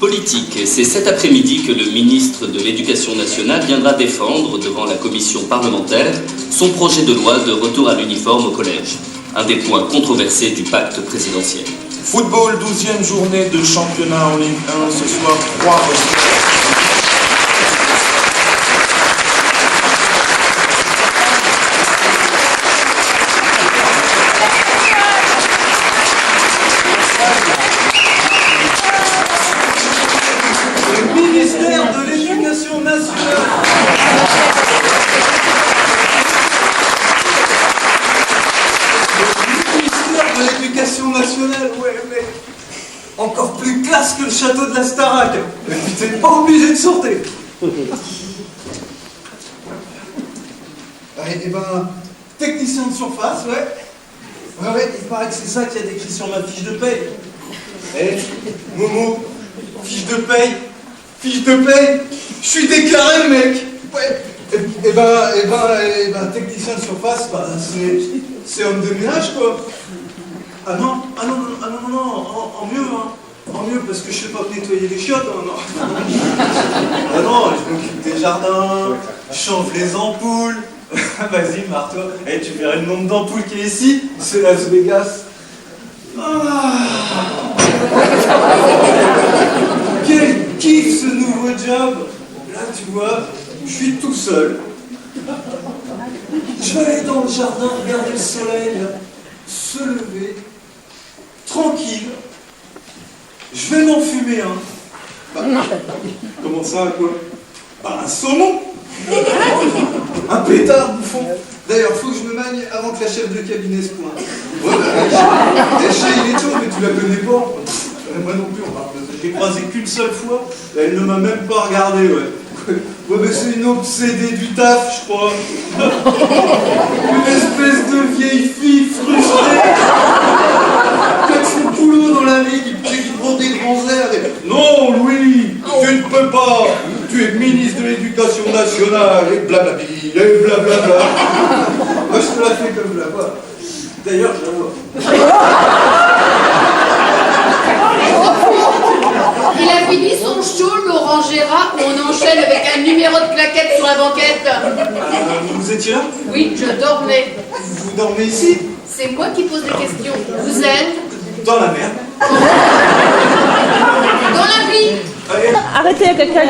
Politique. C'est cet après-midi que le ministre de l'Éducation nationale viendra défendre devant la commission parlementaire son projet de loi de retour à l'uniforme au collège, un des points controversés du pacte présidentiel. Football, 12e journée de championnat en Ligue 1, ce soir 3 reçus. Nationale, ouais, mais encore plus classe que le château de la Starac. Et puis t'es pas obligé de sortir. Eh ben, technicien de surface, ouais. Ouais, il paraît que c'est ça qu'il y a décrit sur ma fiche de paye. Eh, Momo, fiche de paye, je suis déclaré, mec. Ouais. Eh ben, technicien de surface, bah, c'est homme de ménage, quoi. Ah non, en mieux, hein. En mieux, parce que je sais pas nettoyer les chiottes, hein, non. Ah non, je m'occupe des jardins, je change les ampoules. Vas-y, marre-toi. Eh, tu verrais le nombre d'ampoules qu'il y a ici, c'est Las Vegas. Ah. Quel kiff ce nouveau job. Là, tu vois, je suis tout seul. Je vais aller dans le jardin, regarder le soleil, se lever. Tranquille, je vais m'en fumer un. Bah, comment ça, quoi? Bah, un saumon. Un pétard, bouffon. D'ailleurs, faut que je me magne avant que la chef de cabinet se pointe. Ouais, bah, Aïcha, il est chaud, mais tu la connais pas. Moi non plus, j'ai croisé qu'une seule fois, elle ne m'a même pas regardé, ouais. Ouais, mais c'est une obsédée du taf, je crois. Une espèce de vieille fille frustrée. Son boulot dans la vie, qui prend des grands airs et... Non, Louis, tu ne peux pas. Tu es ministre de l'Éducation nationale et blablabla, et blablabla. Moi, je te la fais comme je la vois. D'ailleurs, je la vois. Il a fini son show, Laurent Gérard, où on enchaîne avec un numéro de plaquette sur la banquette. Vous étiez là? Oui, je dormais. Vous dormez ici? C'est moi qui pose des questions. Vous êtes? Dans la merde. Dans la vie. Arrêtez, quelqu'un.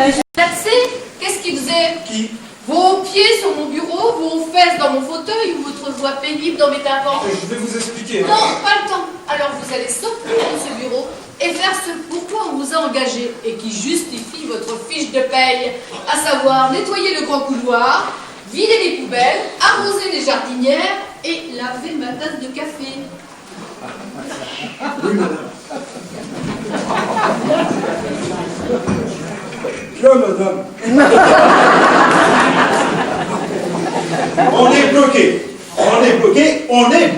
Qu'est-ce qu'il faisait? Qui? Vos pieds sur mon bureau, vos fesses dans mon fauteuil ou votre voix pénible dans mes tympans? Je vais vous expliquer. Non, pas le temps. Alors vous allez sortir de ce bureau et faire ce pourquoi on vous a engagé et qui justifie votre fiche de paye, à savoir nettoyer le grand couloir, vider les poubelles, arroser les jardinières et laver ma tasse de café. Oui, madame. Bien, madame. On est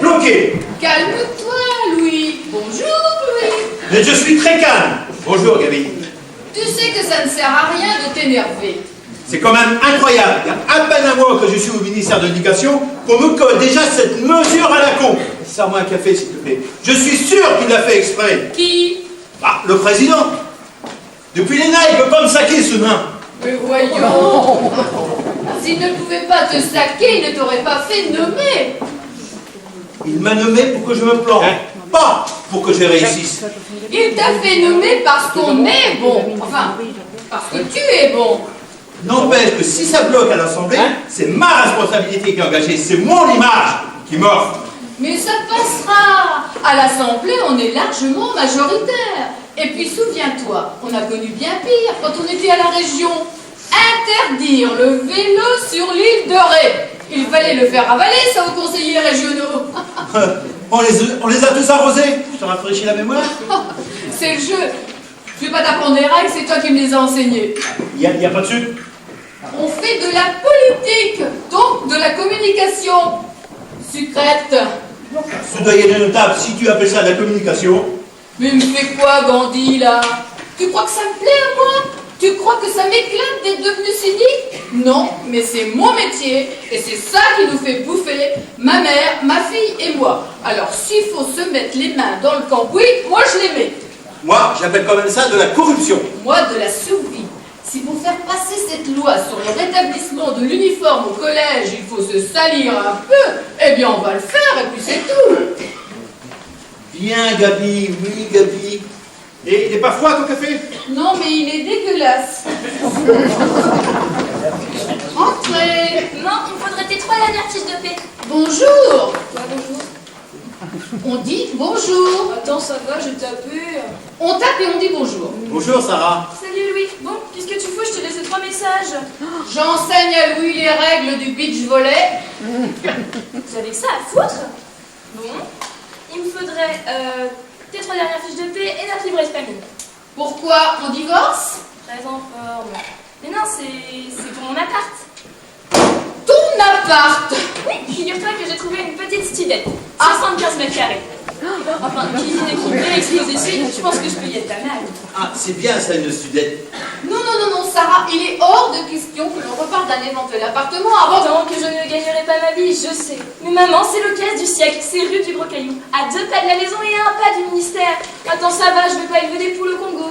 bloqué. Calme-toi, Louis. Bonjour, Louis. Mais je suis très calme. Bonjour, Gaby. Tu sais que ça ne sert à rien de t'énerver. C'est quand même incroyable. Il y a à peine un mois que je suis au ministère de l'Éducation qu'on me colle déjà cette mesure à la con. Sers-moi un café, s'il te plaît. Je suis sûr qu'il l'a fait exprès. Qui? Ah, le président. Depuis les nains, il ne peut pas me saquer, ce nain. Mais voyons. S'il ne pouvait pas te saquer, il ne t'aurait pas fait nommer. Il m'a nommé pour que je me plante, pas pour que je réussisse. Il t'a fait nommer parce qu'on est bon. Enfin, parce que tu es bon. N'empêche que si ça bloque à l'Assemblée, c'est ma responsabilité qui est engagée. C'est mon image qui m'offre. Mais ça passera. À l'Assemblée, on est largement majoritaire. Et puis souviens-toi, on a connu bien pire quand on était à la région. Interdire le vélo sur l'île de Ré. Il fallait le faire avaler, ça, aux conseillers régionaux. On les a tous arrosés. Je te rafraîchis la mémoire. C'est le jeu. Je vais pas t'apprendre les règles, c'est toi qui me les as enseignées. Il y a pas de sucre. On fait de la politique, donc de la communication. Sucrète. Soudoyer de notable, si tu appelles ça de la communication. Mais me fais quoi, Gandhi, là? Tu crois que ça me plaît à moi? Tu crois que ça m'éclate d'être devenu cynique? Non, mais c'est mon métier, et c'est ça qui nous fait bouffer, ma mère, ma fille et moi. Alors s'il faut se mettre les mains dans le cambouis, moi je les mets. Moi, j'appelle quand même ça de la corruption. Moi, de la survie. Si pour faire passer cette loi sur le rétablissement de l'uniforme au collège, il faut se salir un peu, eh bien on va le faire et puis c'est tout. Bien, Gabi, oui, Gabi. Et il n'est pas froid ton café? Non, mais il est dégueulasse. Entrez. Non, il me faudrait tes 3 dernières fiches de paix. Bonjour. Ouais, bonjour. On dit bonjour. Attends, ça va, j'ai tapé. On tape et on dit bonjour. Bonjour, Sarah. Salut Louis. Bon, qu'est-ce que tu fous? Je t'ai laissé 3 messages. J'enseigne à Louis les règles du beach volley. Vous avez que ça à foutre? Bon. Il me faudrait tes 3 dernières fiches de paix et notre livret de famille. Pourquoi on divorce? Très en forme. Mais non, c'est pour mon appart. Ton appart. Oui, figure-toi que j'ai trouvé une petite studette. 75 mètres carrés. Enfin, cuisine équipée, exposé suite, je pense que je peux y être pas mal. Ah, c'est bien ça, une studette. Non, Sarah, il est hors de question que l'on reparle d'un éventuel appartement avant... Tant que je ne gagnerai pas ma vie, je sais. Mais maman, c'est l'occasion du siècle, c'est rue du Gros Caillou, à 2 pas de la maison et à 1 pas du ministère. Attends, ça va, je vais pas élever des poules au Congo.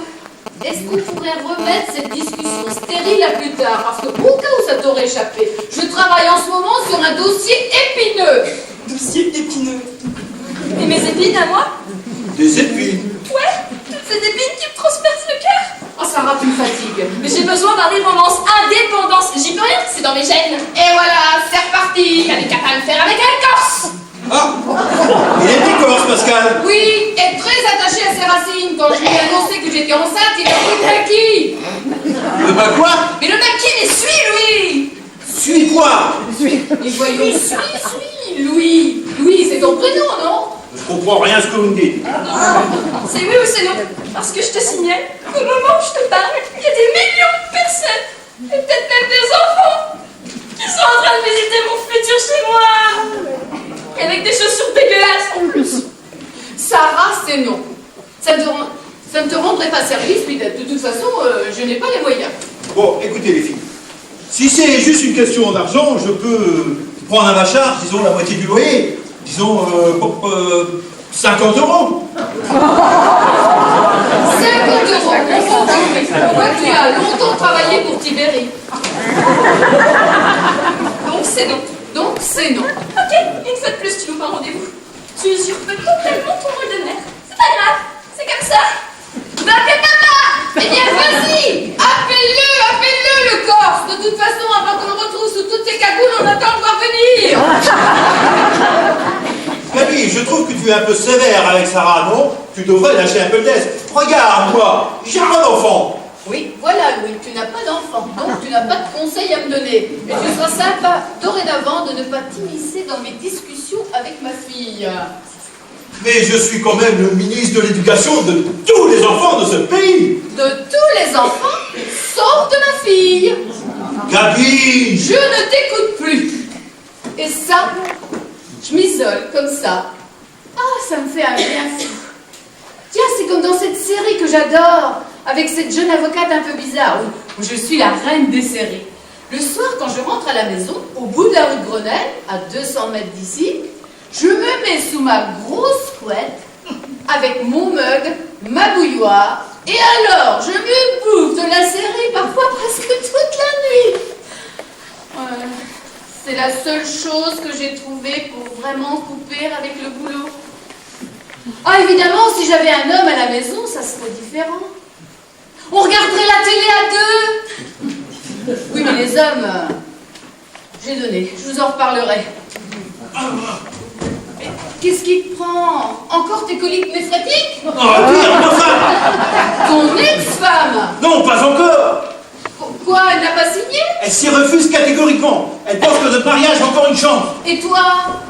Est-ce qu'on pourrait remettre cette discussion stérile à plus tard? Parce que au cas où ça t'aurait échappé, je travaille en ce moment sur un dossier épineux. Dossier épineux. Et mes épines à moi? Des épines. Ouais, toutes ces épines qui me transpercent le cœur. Oh Sarah, tu me fatigues. Mais j'ai besoin d'indépendance, indépendance. J'y peux rien, c'est dans mes gènes. Et voilà, c'est reparti. T'avais qu'à pas le faire avec un corse. Ah, il est corse, Pascal. Oui, est très attaché à ses racines. Quand je lui ai annoncé que j'étais enceinte, il a pris le maquis. Le bas quoi? Mais le maquis, mais suis Louis. Suis quoi? Et voyons, suis Louis. Louis, c'est ton prénom, non? Je comprends rien à ce que vous me dites. C'est oui ou c'est non. Parce que je te signale qu'au moment où je te parle, il y a des millions de personnes, et peut-être même des enfants, qui sont en train de visiter mon futur chez moi. Et avec des chaussures dégueulasses en plus. Sarah, c'est non. Ça ne te rendrait pas service, puis de toute façon, je n'ai pas les moyens. Bon, écoutez les filles. Si c'est juste une question d'argent, je peux prendre à ma charge, disons, la moitié du loyer. Disons, 50 €. 50 €. Toi, tu as longtemps travaillé pour Tibéri. Donc c'est non. Donc, c'est non. Ok, une fois de plus, tu loues un rendez-vous. Tu usurpes totalement ton rôle de mère. C'est pas grave, c'est comme ça. M'appelle papa. Eh bien, vas-y. Appelle-le, le Corse. De toute façon, avant qu'on le retrouve sous toutes ses cagoules, on attend de voir venir. Gabi, je trouve que tu es un peu sévère avec Sarah, non? Tu devrais lâcher un peu le test. Regarde-moi, j'ai pas d'enfant. Oui, voilà, Louis, tu n'as pas d'enfant, donc tu n'as pas de conseils à me donner. Mais tu seras sympa, dorénavant, de ne pas t'immiscer dans mes discussions avec ma fille. Mais je suis quand même le ministre de l'Éducation de tous les enfants de ce pays. De tous les enfants, sauf de ma fille. Gabi! Je ne t'écoute plus. Et ça, je m'isole comme ça. Ah, ça me fait un bien fou. Tiens, c'est comme dans cette série que j'adore, avec cette jeune avocate un peu bizarre, où je suis la reine des séries. Le soir, quand je rentre à la maison, au bout de la rue de Grenelle, à 200 mètres d'ici, je me mets sous ma grosse couette, avec mon mug, ma bouilloire, et alors, je me bouffe de la série, parfois presque toute la nuit. C'est la seule chose que j'ai trouvée pour vraiment couper avec le boulot. Ah, évidemment, si j'avais un homme à la maison, ça serait différent. On regarderait la télé à 2. Oui, mais les hommes, j'ai donné, je vous en reparlerai. Mais qu'est-ce qui te prend? Encore tes coliques néphrétiques? Oh, pire, ma femme! Ton ex-femme? Non, pas encore! Quoi, elle n'a pas signé? Elle s'y refuse catégoriquement. Elle pense que notre mariage a encore une chance. Et toi?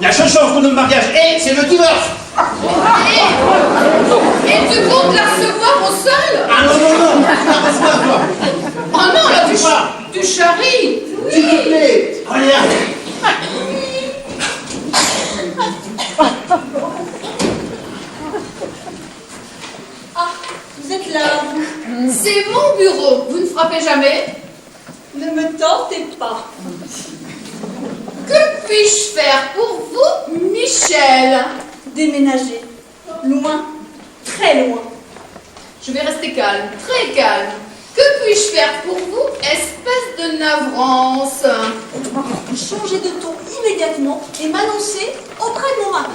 La seule chance pour notre mariage, c'est le divorce. Et tu comptes la recevoir au sol? Ah non, tu la restes pas, toi. Oh non, là, tu charries. S'il te plaît, regarde. Ah, vous êtes là, vous. C'est mon bureau, vous ne frappez jamais? Ne me tentez pas. Que puis-je faire pour vous, Michel? Déménager. Loin. Très loin. Je vais rester calme, très calme. Que puis-je faire pour vous, espèce de navrance? Changez de ton immédiatement et m'annoncer auprès de mon mari.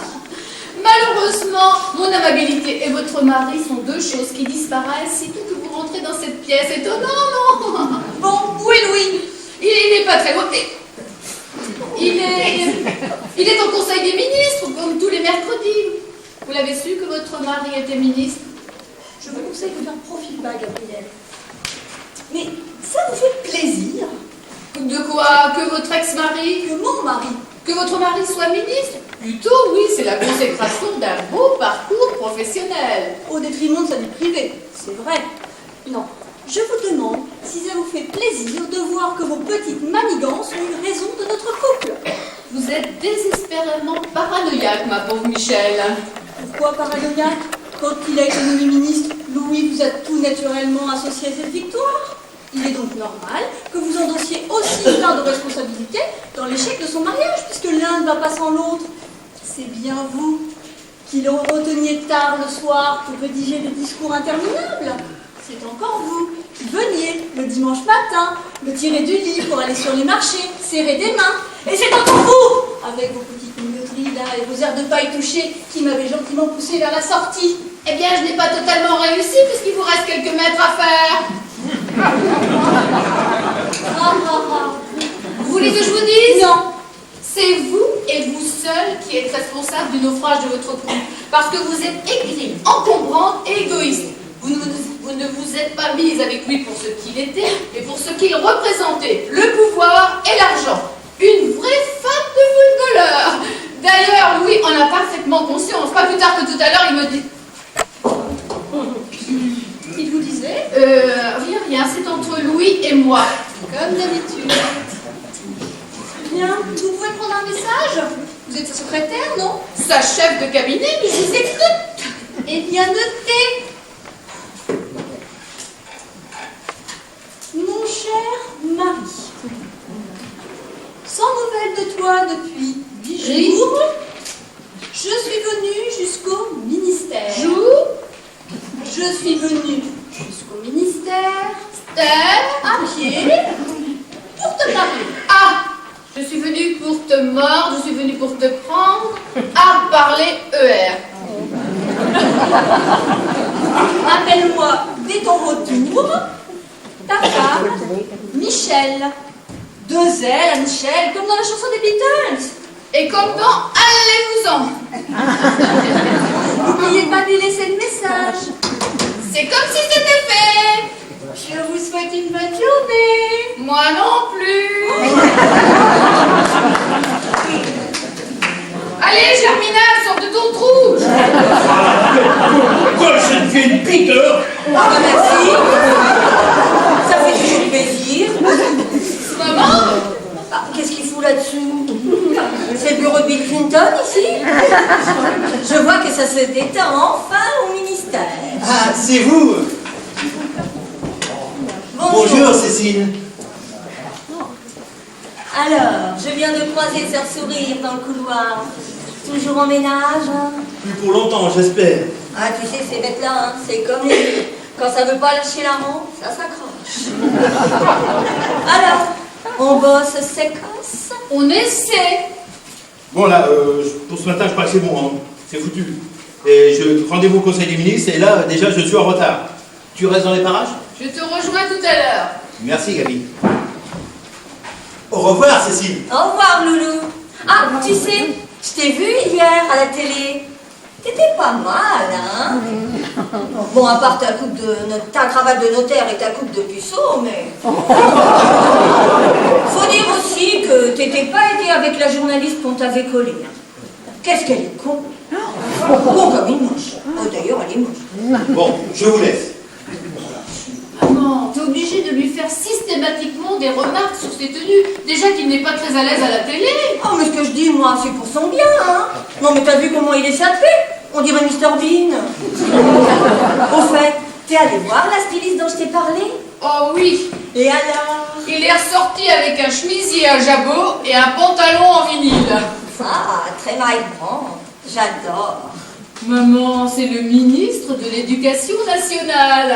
Malheureusement, mon amabilité et votre mari sont deux choses qui disparaissent sitôt que vous rentrez dans cette pièce. Étonnant, non? Bon, où est Louis? Il n'est pas très loin. Il est au Conseil des ministres, comme tous les mercredis. Vous l'avez su que votre mari était ministre? Je vous conseille de faire profil bas, Gabriel. Mais ça vous fait plaisir De quoi? Que votre ex-mari? que mon mari, Que votre mari soit ministre? Plutôt, oui, c'est la consécration d'un beau parcours professionnel. au détriment de sa vie privée, c'est vrai. Non, je vous demande si ça vous fait plaisir de voir que vos petites manigances ont eu raison de notre couple. Vous êtes désespérément paranoïaque, ma pauvre Michel. Pourquoi paranoïaque? Quand il a été nommé ministre, Louis vous a tout naturellement associé à cette victoire. Il est donc normal que vous endossiez aussi une part de responsabilité dans l'échec de son mariage, puisque l'un ne va pas sans l'autre. C'est bien vous qui le reteniez tard le soir pour rédiger des discours interminables. C'est encore vous qui veniez le dimanche matin le tirer du lit pour aller sur les marchés, serrer des mains. Et c'est encore vous, avec vos petites minoteries là et vos airs de paille touchés, qui m'avez gentiment poussé vers la sortie. Eh bien, je n'ai pas totalement réussi puisqu'il vous reste quelques mètres à faire. Vous voulez que je vous dise? Non. C'est vous et vous seul qui êtes responsable du naufrage de votre couple. Parce que vous êtes aigrie, encombrante et égoïste. Vous ne vous êtes pas mise avec lui pour ce qu'il était, mais pour ce qu'il représentait, le pouvoir et l'argent. Une vraie femme de footballeur. D'ailleurs, Louis en a parfaitement conscience. Pas plus tard que tout à l'heure, il me dit... Il vous disait? Rien, c'est entre Louis et moi. Comme d'habitude. Bien, vous pouvez prendre un message? Vous êtes sa secrétaire, non? Sa chef de cabinet, mais je vous écoute. Eh bien, notez. Mon cher mari, sans nouvelles de toi depuis 8 jours, je suis venue jusqu'au ministère. Je suis venue jusqu'au ministère à pied pour te parler. Ah, je suis venue pour te mordre, je suis venue pour te prendre. À parler ER. Appelle-moi dès ton retour ta femme, Michel. 2 L à Michel, comme dans la chanson des Beatles. Et comme dans Allez-vous-en. N'oubliez pas de lui laisser le message. C'est comme si c'était fait. Je vous souhaite une bonne journée. Moi non plus. Allez, Germinal, sors de ton trou. Quoi, je ne fais une piqueur? Ah bah merci. Ça fait toujours plaisir. Maman? Ah, qu'est-ce qu'il fout là-dessous? C'est le bureau de Bill Clinton ici? Je vois que ça se détend enfin au ministère. Ah, c'est vous? Bonjour, Cécile. Alors, je viens de croiser Sœur Sourire dans le couloir. Toujours en ménage, hein? Plus pour longtemps, j'espère. Ah, tu sais, ces bêtes-là, hein, c'est comme les... Quand ça veut pas lâcher la rampe, ça s'accroche. Alors, on bosse séquence? On essaie. Bon, là, pour ce matin, je crois que c'est bon, hein. C'est foutu. Et je rendez-vous au Conseil des ministres, et là, déjà, je suis en retard. Tu restes dans les parages? Je te rejoins tout à l'heure. Merci, Gabi. Au revoir, Cécile. Au revoir, Loulou. Ah, tu sais, je t'ai vu hier à la télé. T'étais pas mal, hein? Bon, à part ta cravate de notaire et ta coupe de puceau, mais... Faut dire aussi que t'étais pas aidé avec la journaliste qu'on t'avait collée. Qu'est-ce qu'elle est con. Bon, comme une moche. Oh, d'ailleurs, elle est moche. Bon, je vous laisse. Maman, t'es obligée de lui faire systématiquement des remarques sur ses tenues. Déjà qu'il n'est pas très à l'aise à la télé. Oh, mais ce que je dis, moi, c'est pour son bien, hein? Non, mais t'as vu comment il est sapé? On dirait Mr Bean. Au fait, t'es allé voir la styliste dont je t'ai parlé? Oh oui. Et alors? Il est ressorti avec un chemisier à jabot et un pantalon en vinyle. Ah, très marrant. J'adore. Maman, c'est le ministre de l'Éducation nationale.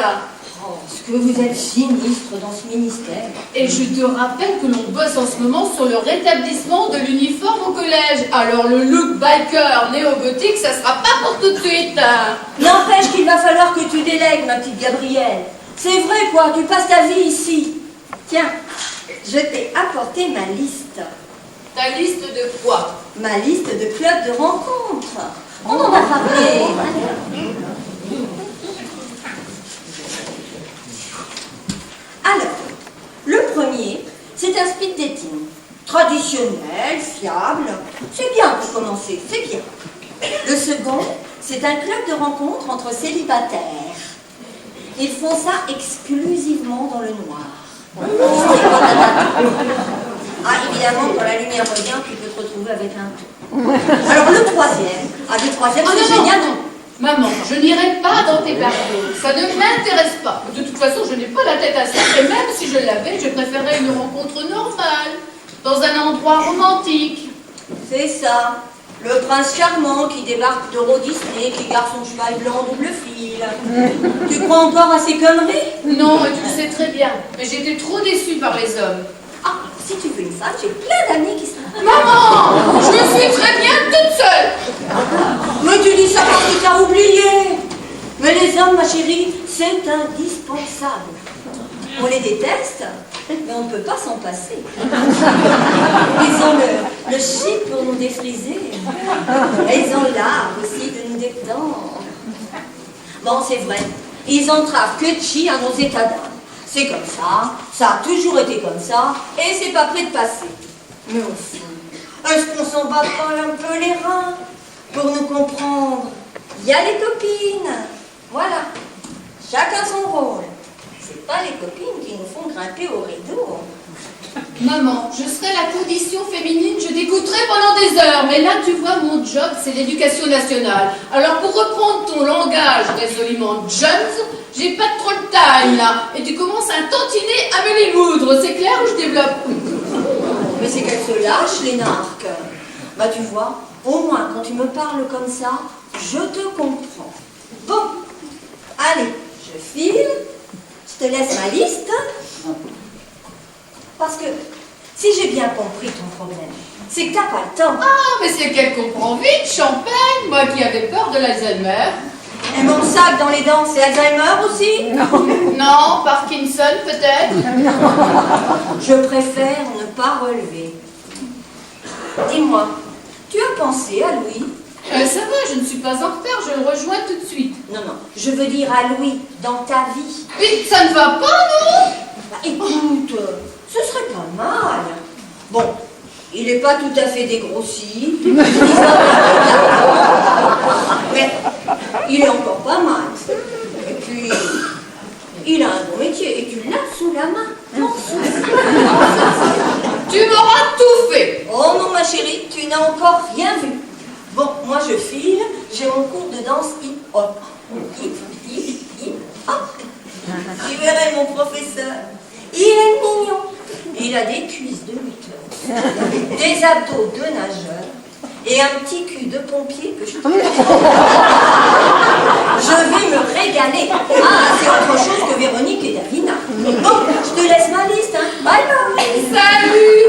Oh, est-ce que vous êtes sinistre dans ce ministère? Et je te rappelle que l'on bosse en ce moment sur le rétablissement de l'uniforme au collège. Alors le look biker néo-gothique, ça sera pas pour tout de suite. N'empêche qu'il va falloir que tu délègues, ma petite Gabrielle. C'est vrai, quoi, tu passes ta vie ici. Tiens, je t'ai apporté ma liste. Ta liste de quoi? Ma liste de clubs de rencontres. On en a parlé. Alors, le premier, c'est un speed dating. Traditionnel, fiable. C'est bien pour commencer, c'est bien. Le second, c'est un club de rencontres entre célibataires. Ils font ça exclusivement dans le noir. Ah, évidemment, quand la lumière revient, tu peux te retrouver avec un tout. Alors, le troisième. Ah, le troisième, c'est génial. Maman, je n'irai pas dans tes parcours. Ça ne m'intéresse pas. De toute façon, je n'ai pas la tête à ça. Et même si je l'avais, je préférerais une rencontre normale, dans un endroit romantique. C'est ça. Le prince charmant qui débarque d'Euro Disney, qui garde son cheval blanc double fil. Tu crois encore à ces conneries? Non, et tu le sais très bien. Mais j'étais trop déçue par les hommes. Ah, si tu veux une femme, j'ai plein d'amis qui sont... Maman, je suis très bien toute seule. Mais tu dis ça parce que t'as oublié. Mais les hommes, ma chérie, c'est indispensable. On les déteste, mais on ne peut pas s'en passer. Ils ont le chic pour nous défriser. Et ils ont l'art aussi de nous détendre. Bon, c'est vrai, ils entravent que chi à nos états d'âme. C'est comme ça a toujours été comme ça, et c'est pas prêt de passer. Mais aussi, est-ce qu'on s'en bat pas un peu les reins pour nous comprendre? Il y a les copines, voilà, chacun son rôle. C'est pas les copines qui nous font grimper au rideau. Maman, je serai la condition féminine, je t'écouterai pendant des heures. Mais là, tu vois, mon job, c'est l'éducation nationale. Alors, pour reprendre ton langage résolument Jones, j'ai pas trop le time, là. Et tu commences à tantiner à me les moudre. C'est clair ou je développe? Mais c'est qu'elles se lâchent, les narques. Bah, tu vois, au moins, quand tu me parles comme ça, je te comprends. Bon, allez, je file. Je te laisse ma liste. Parce que, si j'ai bien compris ton problème, c'est que t'as pas le temps. Ah, mais c'est qu'elle comprend vite, champagne. Moi qui avais peur de l'Alzheimer. Et mon sac dans les dents, c'est Alzheimer aussi? Non, Parkinson peut-être. Je préfère ne pas relever. Dis-moi, tu as pensé à Louis? Ça va, je ne suis pas en retard, je le rejoins tout de suite. Non, je veux dire à Louis, dans ta vie. Mais ça ne va pas, non? Bah, écoute, ce serait pas mal. Bon, il n'est pas tout à fait dégrossi. Mais il est encore pas mal. Et puis, il a un bon métier et tu l'as sous la main. Non, Tu m'auras tout fait. oh non, ma chérie, tu n'as encore rien vu. Bon, moi je file, j'ai mon cours de danse hip-hop. Hip-hop. Tu verrais mon professeur. Il est mignon. Il a des cuisses de lutteur, des abdos de nageur et un petit cul de pompier que je vais me régaler. Ah, c'est autre chose que Véronique et Davina. Bon, je te laisse ma liste, hein. Bye bye. Salut.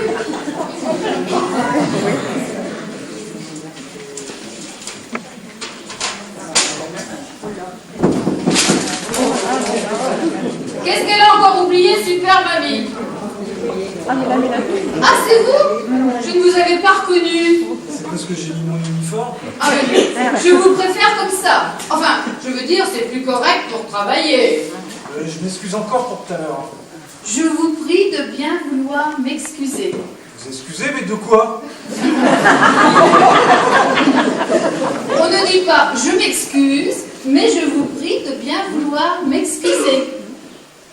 Qu'est-ce qu'elle a encore oublié, super mamie? Ah, c'est vous? Je ne vous avais pas reconnu. C'est parce que j'ai mis mon uniforme. Ah oui, je vous préfère comme ça. Enfin, je veux dire, c'est plus correct pour travailler. Je m'excuse encore pour tout à l'heure. Je vous prie de bien vouloir m'excuser. Vous excusez, mais de quoi? On ne dit pas « je m'excuse », mais je vous prie de bien vouloir m'excuser.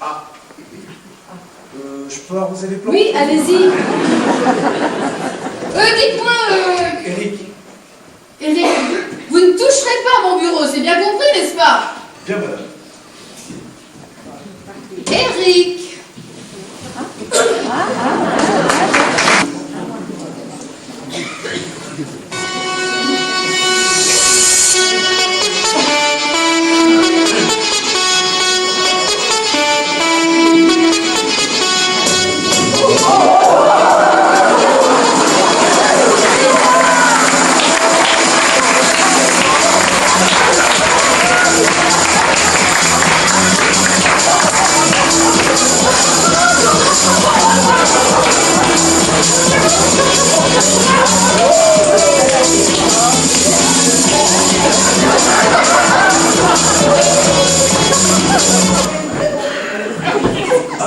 Ah. Je peux arroser les plantes? Oui, allez-y. Dites-moi, Eric, vous ne toucherez pas à mon bureau, c'est bien compris, n'est-ce pas? Bien, madame. Eric.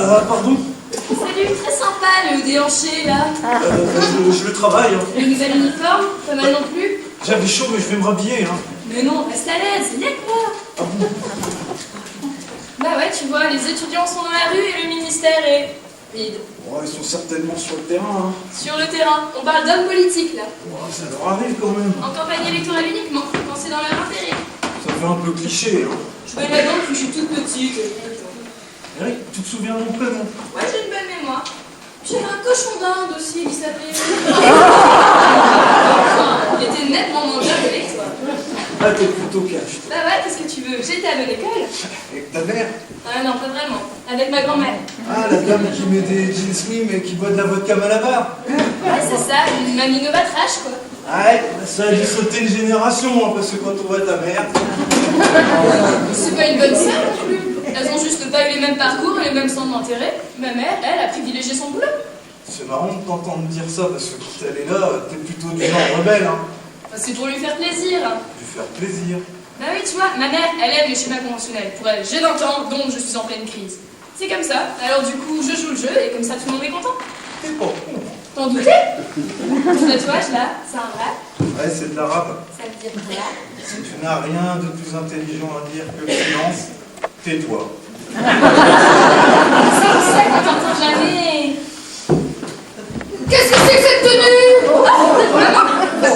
Pardon? Salut, très sympa le déhanché là. Je le travaille. Hein. Le nouvel uniforme, pas mal non plus. J'avais chaud, mais je vais me rhabiller. Hein. Mais non, reste à l'aise, viens quoi. Bah ouais, tu vois, les étudiants sont dans la rue et le ministère est vide. Oh, ils sont certainement sur le terrain. Hein. Sur le terrain, on parle d'hommes politiques là. Oh, ça leur arrive quand même. En campagne électorale uniquement, quand c'est dans leur intérêt. Ça fait un peu cliché. Hein. Je vais là-dedans depuis que je suis toute petite. Eric, tu te souviens de mon prénom? Ouais, j'ai une bonne mémoire. J'avais un cochon d'Inde aussi qui s'appelait. Il était nettement moins bien que toi. Ah, t'es plutôt cash. Bah ouais, qu'est-ce que tu veux? J'étais à bonne école. Avec ta mère? Ah non, pas vraiment. Avec ma grand-mère. Ah, la dame qui met des jeans slim et qui boit de la vodka Malabar. Ouais, c'est ça, une mamie novatrache, quoi. Ouais, ça a dû sauter une génération, hein, parce que quand on voit ta mère... C'est pas une bonne sœur non plus. Elles ont juste pas eu les mêmes parcours, les mêmes centres d'intérêt. Ma mère, elle, a privilégié son boulot. C'est marrant de t'entendre dire ça, parce que quand elle est là, t'es plutôt du genre rebelle, hein. Bah, c'est pour lui faire plaisir. Lui faire plaisir. Bah oui, tu vois, ma mère, elle aime les schémas conventionnels. Pour elle, j'ai 20 ans, donc je suis en pleine crise. C'est comme ça. Alors du coup, je joue le jeu, et comme ça, tout le monde est content. T'es pas con. T'en doutais? Ce tatouage là, c'est un rap. Ouais, c'est de l'arabe. Ça veut dire quoi? Si tu n'as rien de plus intelligent à dire que le silence, tais-toi. C'est ça qu'on t'entend jamais. Qu'est-ce que c'est que cette tenue?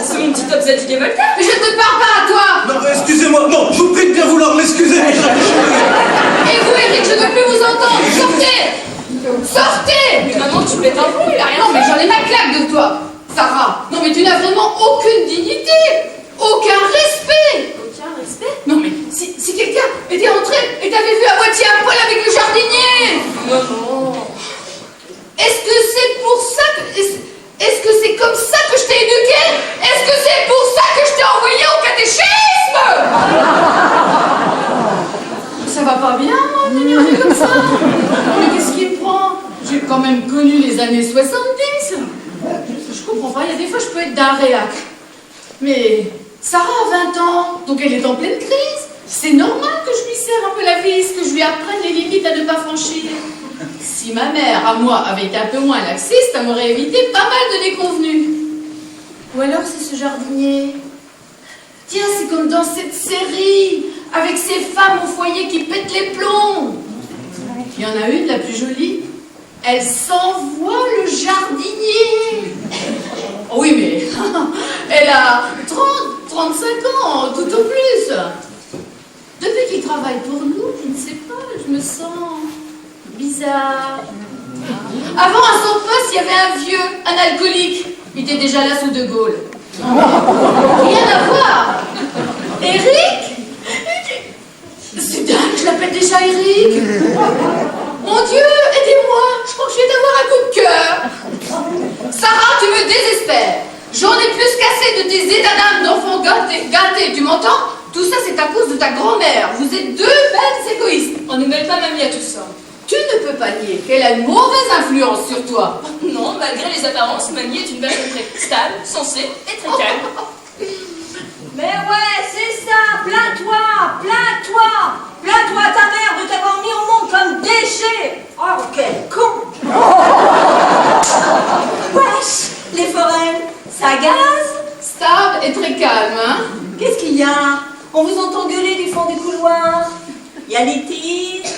C'est mon petit top zadig et voltaire. Mais je te parle pas à toi! Non, excusez-moi, non, je vous prie de bien vouloir m'excuser. Et vous, Eric, je ne veux plus vous entendre! Sortez! Sortez! Mais maman, tu pètes un plomb, il a rien. Non, mais j'en ai ma claque de toi! Sarah! Non, mais tu n'as vraiment aucune dignité! Aucun respect! Aucun respect? Non, mais si quelqu'un était entré et t'avait vu à moitié à poil avec le jardinier! Maman. Est-ce que c'est pour ça que... Est-ce que c'est comme ça que je t'ai éduqué? Est-ce que c'est pour ça que je t'ai envoyé au catéchisme? Ça va pas bien, moi, d'énerver comme ça. Mais qu'est-ce qui me prend? J'ai quand même connu les années 70. Je comprends pas, il y a des fois je peux être d'un réac. Mais Sarah a 20 ans, donc elle est en pleine crise. C'est normal que je lui serre un peu la vis, que je lui apprenne les limites à ne pas franchir. Si ma mère, à moi, avait été un peu moins laxiste, ça m'aurait évité pas mal de déconvenues. Ou alors c'est ce jardinier. Tiens, c'est comme dans cette série, avec ces femmes au foyer qui pètent les plombs. Il y en a une, la plus jolie. Elle s'envoie le jardinier. Oh oui, mais elle a 30, 35 ans, tout au plus. Depuis qu'il travaille pour nous, je ne sais pas, je me sens bizarre. Avant, à son poste, il y avait un vieux, un alcoolique. Il était déjà là sous De Gaulle. Rien à voir. Eric? C'est dingue, je l'appelle déjà Eric. Mon Dieu, aidez-moi. Je crois que je vais avoir un coup de cœur. Sarah, tu me désespères. J'en ai plus qu'assez de tes états d'âme d'enfants gâtés, tu m'entends? Tout ça, c'est à cause de ta grand-mère. Vous êtes deux belles égoïstes. On ne mêle pas mamie à tout ça. Tu ne peux pas nier qu'elle a une mauvaise influence sur toi. Non, malgré les apparences, mamie est une personne très stable, sensée et très calme. Mais ouais, c'est ça, plains-toi, plains-toi. Plains-toi à ta mère de t'avoir mis au monde comme déchet. Oh, quel con. Wesh, les forêts, ça gaze. Stable et très calme, hein? Qu'est-ce qu'il y a? On vous entend gueuler du fond du couloir. Il y a des tirs.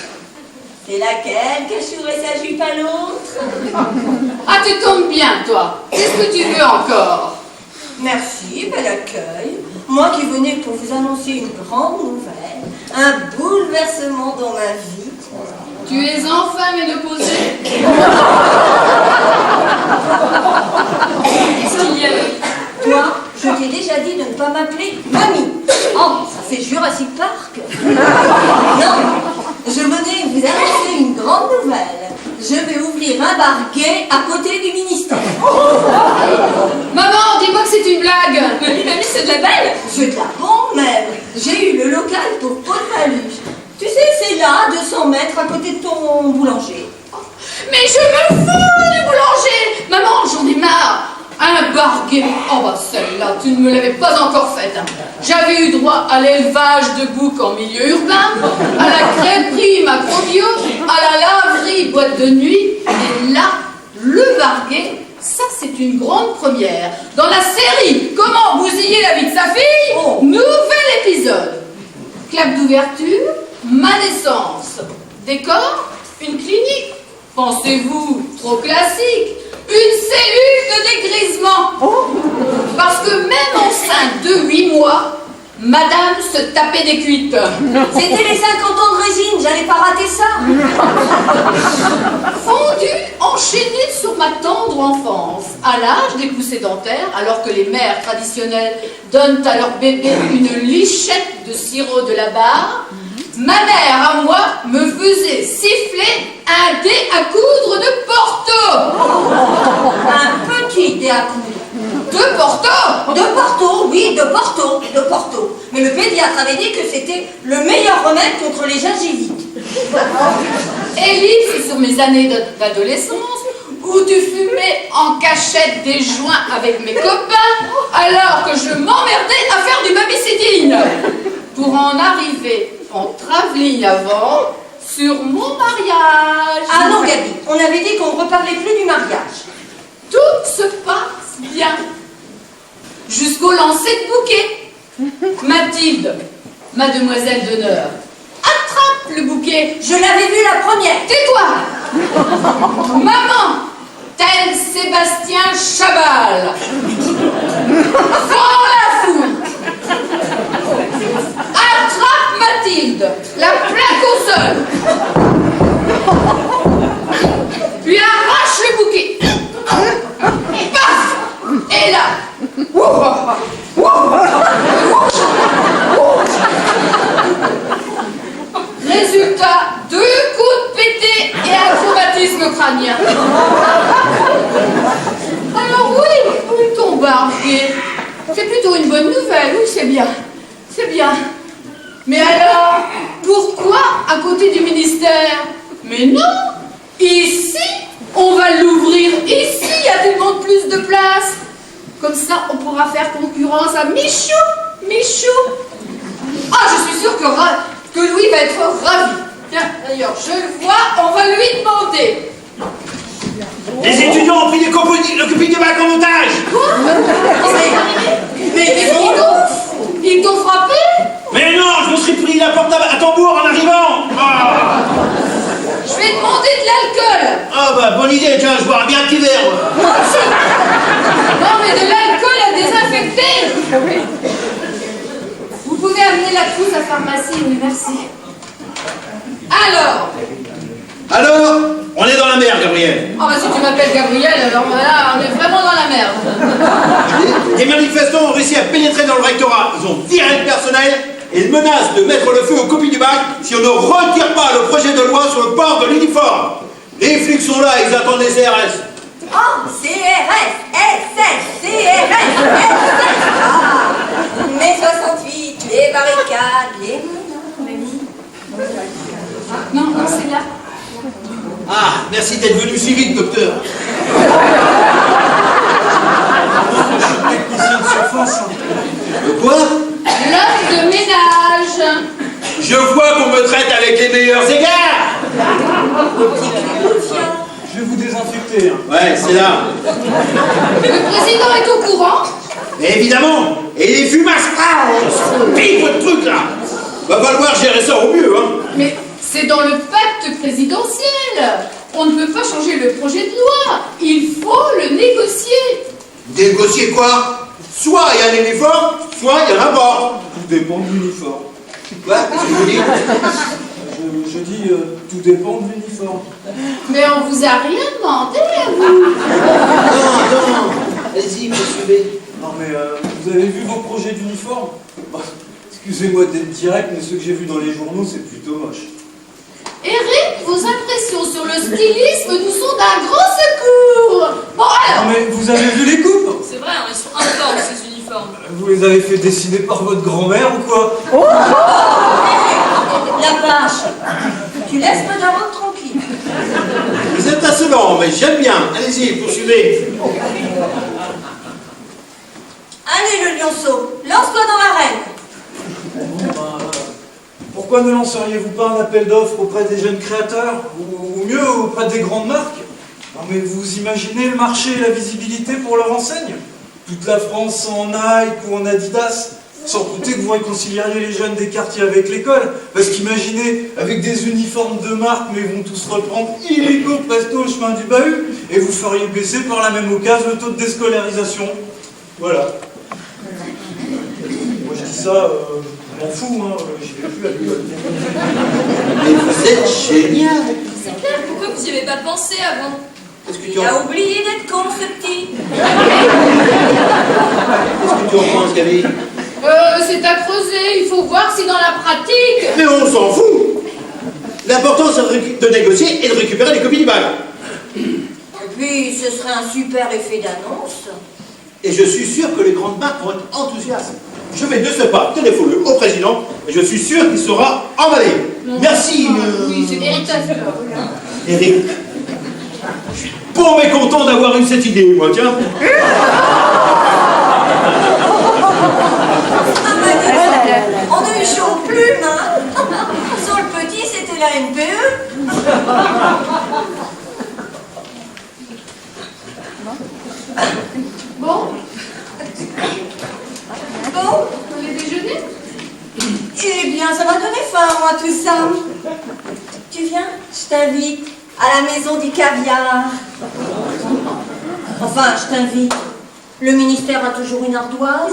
C'est laquelle qui a chouré sa jupe à l'autre? Ah, tu tombes bien, toi. Qu'est-ce que tu veux encore? Merci, bel accueil. Moi qui venais pour vous annoncer une grande nouvelle, un bouleversement dans ma vie. Tu es enfin ménopausée. Qu'est-ce qu'il y a? Toi, je t'ai déjà dit de ne pas m'appeler mamie. Oh, ça fait Jurassic Park. Non, je venais vous annoncer une grande nouvelle. Je vais ouvrir un bar gay à côté du ministère. Maman, dis-moi que c'est une blague. Mamie, c'est de la belle. C'est de la bombe même. J'ai eu le local pour Paul Paluche. Tu sais, c'est là, 200 mètres à côté de ton boulanger. Mais je me fous du boulanger. Maman, j'en ai marre. Un bar gay. Oh bah celle-là, tu ne me l'avais pas encore faite. J'avais eu droit à l'élevage de boucs en milieu urbain, à la crêperie Macrobio, à la laverie boîte boîte de nuit, et là, le Varguet, ça c'est une grande première. Dans la série Comment bousiller la vie de sa fille, nouvel épisode. Clap d'ouverture, ma naissance. Décor, une clinique. Pensez-vous, trop classique. Une cellule de dégrisement. Parce que même enceinte de 8 mois, madame se tapait des cuites. C'était les 50 ans de régime, j'allais pas rater ça. Fondue, enchaînée sur ma tendre enfance, à l'âge des poussées dentaires, alors que les mères traditionnelles donnent à leur bébé une lichette de sirop de la barre, ma mère, à moi, me faisait siffler un dé à coudre de Porto. Un petit dé à coudre. De Porto? De Porto, oui, de Porto, de Porto. Mais le pédiatre avait dit que c'était le meilleur remède contre les gingivites. Ellipse sur mes années d'adolescence, où tu fumais en cachette des joints avec mes copains, alors que je m'emmerdais à faire du babysitting. Pour en arriver en travelling avant, sur mon mariage. Ah non, Gabi, on avait dit qu'on ne reparlait plus du mariage. Tout se passe bien. Jusqu'au lancer de bouquet. Mathilde, mademoiselle d'honneur, attrape le bouquet. Je l'avais vu la première. Tais-toi. Maman, tel Sébastien Chabal. Prends la foule. Attrape Mathilde, la plaque au sol. Puis arrache le bouquet. Paf. Et là. Résultat, 2 coups de pété et un traumatisme crânien. Alors oui, ton Varguet. C'est plutôt une bonne nouvelle, oui, c'est bien. C'est bien. Mais alors, pourquoi à côté du ministère? Mais non, ici, on va l'ouvrir. Ici, il y a tellement plus de place. Comme ça, on pourra faire concurrence à Michou. Michou. Ah, je suis sûre que Louis va être ravi. Tiens, d'ailleurs, je le vois, on va lui demander. Les étudiants ont pris le copie du bac en otage. Quoi? Mais ils t'ont frappé? Mais non, je me suis pris la porte à tambour en arrivant. Je vais demander de l'alcool. Ah bah, bonne idée, tiens, je boirai bien un petit verre. Moi aussi. Non, mais de l'alcool à désinfecter. Vous pouvez amener la trousse à pharmacie, oui, merci. Alors, on est dans la merde, Gabriel. Ah bah si tu m'appelles Gabriel, alors là, on est vraiment dans la merde. Les manifestants ont réussi à pénétrer dans le rectorat. Ils ont viré le personnel et ils menacent de mettre le feu aux copies du bac si on ne retire pas le projet de loi sur le port de l'uniforme. Les flics sont là, ils attendent les CRS. Oh, CRS, SS, CRS, SS. Ah, mai 68, les barricades, les... Non, c'est là. Ah, merci d'être venu si vite, docteur. Je suis technicien de surface. Quoi? L'homme de ménage. Je vois qu'on me traite avec les meilleurs égards. Je vais vous désinfecter. Ouais, c'est là. Le président est au courant. Mais évidemment. Et les fumasses, pique votre truc là. Va falloir gérer ça au mieux, hein. Mais c'est dans le pacte présidentiel. On ne peut pas changer le projet de loi. Il faut le négocier. Négocier quoi? Soit il y a un uniforme, soit il y en a pas. Tout dépend de l'uniforme. Ouais, qu'est-ce que vous dites? Je dis, tout dépend de l'uniforme. Mais on vous a rien demandé à vous. Non, allez-y, poursuivez. Non mais, vous avez vu vos projets d'uniforme? Bah, excusez-moi d'être direct, mais ceux que j'ai vus dans les journaux, c'est plutôt moche. Eric, vos impressions sur le stylisme nous sont d'un grand secours. Bon alors. Non mais, vous avez vu les coupes? C'est vrai, ils sont intenses ces uniformes. Vous les avez fait dessiner par votre grand-mère ou quoi? La vache. Tu laisses Madame tranquille. Vous êtes assez lent, mais j'aime bien. Allez-y, poursuivez. Allez le lionceau, lance-toi dans l'arène. Bon, bah, pour Pourquoi ne lanceriez-vous pas un appel d'offres auprès des jeunes créateurs, ou mieux, auprès des grandes marques? Non mais vous imaginez le marché et la visibilité pour leur enseigne? Toute la France en Nike ou en Adidas, sans compter que vous réconcilieriez les jeunes des quartiers avec l'école. Parce qu'imaginez, avec des uniformes de marque, mais ils vont tous reprendre illico presto le chemin du bahut, et vous feriez baisser par la même occasion le taux de déscolarisation. Voilà. Moi je dis ça, je m'en fous, hein, j'y vais plus à l'école. Mais vous êtes génial. C'est clair, pourquoi vous n'y avez pas pensé avant? Qu'est-ce que tu Il a en oublié d'être con, ce petit. penses, Gabi? C'est à creuser, il faut voir si dans la pratique... Mais on s'en fout. L'important, c'est de négocier et de récupérer les copies du bac. Et puis, ce serait un super effet d'annonce. Et je suis sûr que les grandes marques vont être enthousiastes. Je vais de ce pas téléphoner au président et je suis sûr qu'il sera emballé. Merci. Oui, c'est irritateur. Eric. Je suis pas mécontent d'avoir eu cette idée, moi, tiens. On a eu chaud aux plumes, hein. Sans le petit, c'était la NPE. Bon, Bon, vous voulez déjeuner? eh bien, ça m'a donné faim, moi, tout ça. Tu viens? Je t'invite à la maison du caviar. Enfin, je t'invite. Le ministère a toujours une ardoise.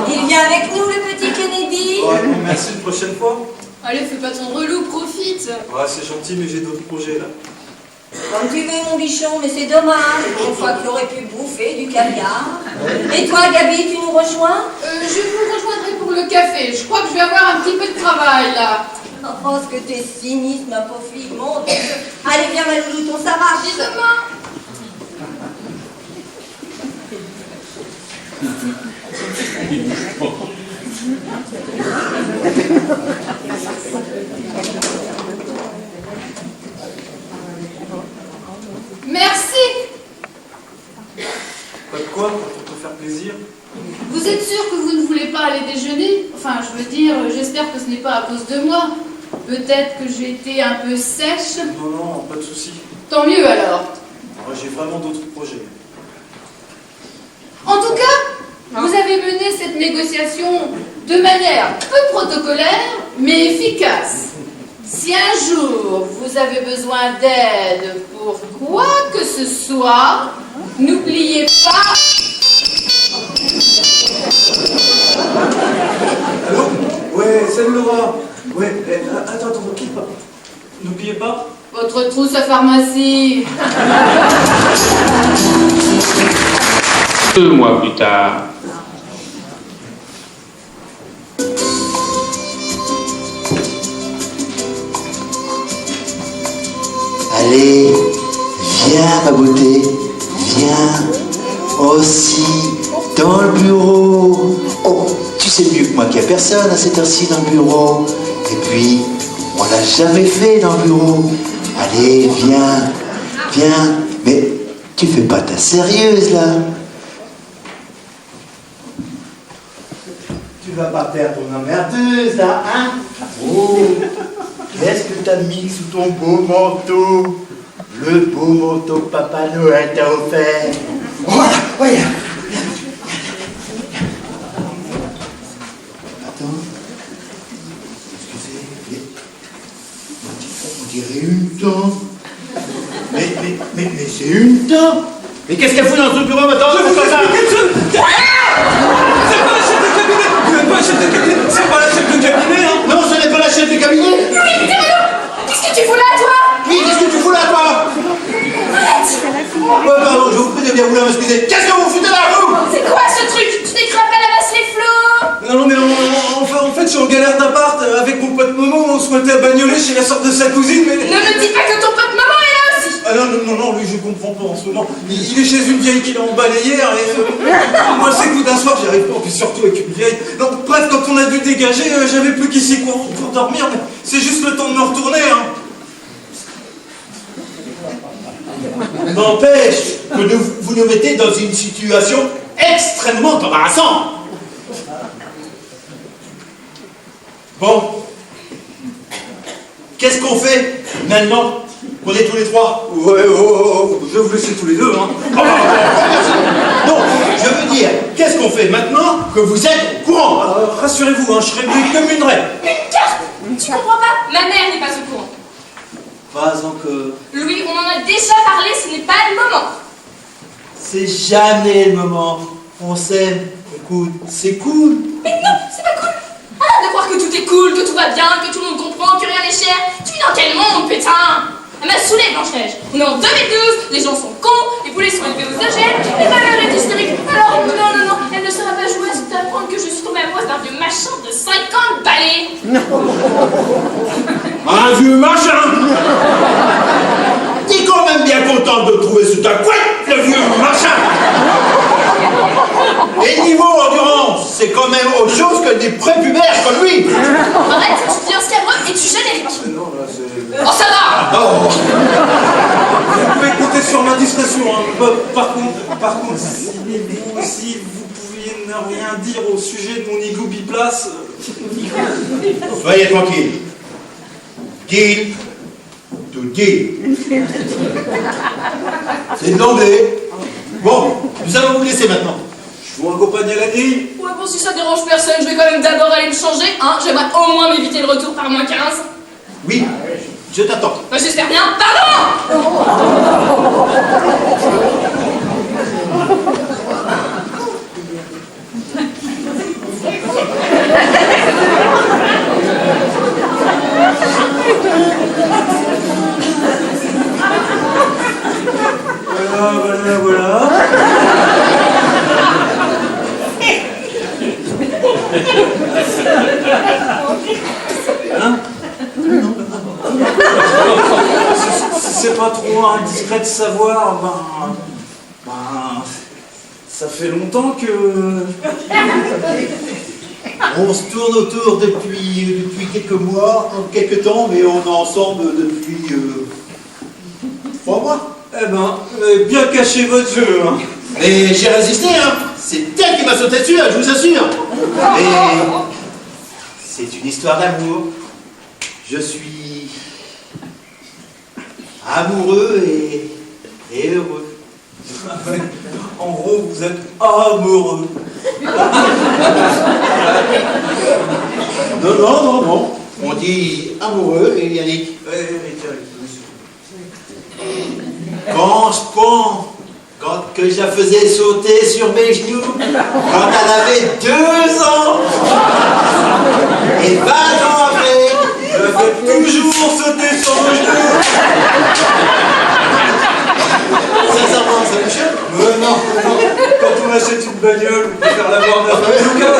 Il vient avec nous, le petit Kennedy. Ouais, bon, merci, une prochaine fois. Allez, fais pas ton relou, profite. Ouais, c'est gentil, mais j'ai d'autres projets, là. Comme tu veux, mon bichon, mais c'est dommage. Une fois que tu aurais pu bouffer du caviar. Et toi, Gabi, tu nous rejoins? Je vous rejoindrai pour le café. Je crois que je vais avoir un petit peu de travail, là. Oh, ce que t'es sinistre, ma pauvre fille, mon Dieu. Allez, viens, ma loulou, ton ça marche. Dis demain. Merci. Pas de quoi, pour te faire plaisir. Vous êtes sûr que vous ne voulez pas aller déjeuner? Enfin, je veux dire, j'espère que ce n'est pas à cause de moi. Peut-être que j'ai été un peu sèche. Non, non, pas de soucis. Tant mieux alors. Moi, j'ai vraiment d'autres projets. En tout cas, vous avez mené cette négociation de manière peu protocolaire, mais efficace. Si un jour vous avez besoin d'aide pour quoi que ce soit, n'oubliez pas... Allô? Ouais, salut Laura. Ouais, attends, quitte pas. N'oubliez pas. Votre trousse à pharmacie. 2 mois plus tard. Allez, viens ma beauté, viens aussi dans le bureau. Oh, tu sais mieux que moi qu'il n'y a personne à cette heure-ci dans le bureau. Et puis, on l'a jamais fait dans le bureau. Allez, viens, mais tu fais pas ta sérieuse là. Tu vas pas faire ton emmerdeuse là, hein? Oh, qu'est-ce que t'as mis sous ton beau manteau? Le beau manteau que Papa Noël t'a offert. Voilà. Attends. Excusez. On dirait une dent. Mais c'est une dent. Mais qu'est-ce qu'elle fout dans ce bureau maintenant? C'est pas la chef de cabinet. Vous n'êtes pas la chef de cabinet. C'est pas la chef de cabinet, hein. Non, ce n'est pas la chef de cabinet. Qu'est-ce que tu fous là, toi? Oui, qu'est-ce que tu fous là, toi? Ouais, pardon, je vous prie de bien vouloir m'excuser. Qu'est-ce que vous foutez là, vous? C'est quoi ce truc? Tu t'écrapes à la masse les flots? Non, mais en fait, je suis en galère d'appart avec mon pote Momo. On se mettait à bagnoler chez la sœur de sa cousine, mais... Ne me dis pas que ton pote maman est là aussi. Ah non, lui, je comprends pas en ce moment. Il est chez une vieille qu'il a emballée hier, et... moi, c'est coup d'un soir, j'y arrive pas, puis surtout avec une vieille... Donc, bref, quand on a dû dégager, j'avais plus qu'ici pour dormir, mais c'est juste le temps de me retourner, hein. N'empêche que vous nous mettez dans une situation extrêmement embarrassante. Bon. Qu'est-ce qu'on fait maintenant qu'on est tous les trois? Ouais, je vais vous laisser tous les deux, hein. Non, je veux dire, qu'est-ce qu'on fait maintenant que vous êtes au courant? Rassurez-vous, hein, je serai muet comme une raie. Une carte! Tu comprends pas? Ma mère n'est pas au courant. Pas encore. Louis, on en a déjà parlé, ce n'est pas le moment. C'est jamais le moment. On s'aime. Écoute, c'est cool. Mais non, c'est pas cool. Arrête de croire que tout est cool, que tout va bien, que tout le monde comprend, que rien n'est cher. Tu vis dans quel monde, putain? Elle m'a saoulée, Blanche-Neige. On est en 2012, les gens sont cons, les poulets sont élevés aux OGM, et ma mère est hystérique. Alors, non, elle ne sera pas jouée à t'apprendre que je suis tombée amoureuse d'un vieux machin de 50 balais. Un vieux machin! T'es quand même bien contente de trouver sous ta couette, le vieux machin! Et niveau endurance, c'est quand même autre chose que des prépubères comme lui! Arrête, tu deviens scabreux et tu générique. Non, là, c'est... Oh, ça va! Oh. Vous pouvez compter sur ma discrétion, hein. Par contre, si vous pouviez ne rien dire au sujet de mon igloo biplace... Soyez tranquille. Deal to deal. C'est de l'anglais. Bon, nous allons vous laisser maintenant. Je vous accompagne à la grille. Ouais, bon, si ça dérange personne, je vais quand même d'abord aller me changer, hein. J'aimerais au moins m'éviter le retour par moins 15. Oui, je t'attends. Bah, j'espère bien. Pardon! Voilà. Hein? Si c'est pas trop indiscret de savoir, ben, ça fait longtemps que... On se tourne autour depuis quelques mois, quelques temps, mais on est ensemble depuis 3 mois. Eh ben, vous avez bien caché votre jeu, hein. Mais j'ai résisté, hein. C'est elle qui m'a sauté dessus, hein, je vous assure. Et c'est une histoire d'amour. Je suis amoureux et heureux. En gros, vous êtes amoureux. Non. On dit amoureux et Yannick. Quand que je la faisais sauter sur mes genoux, quand elle avait 2 ans, et 20 ans après, Je la fais toujours sauter sur vos genoux. sincèrement, ça me choque. Non. Quand on achète une bagnole, on peut faire l'avoir d'un bazooka.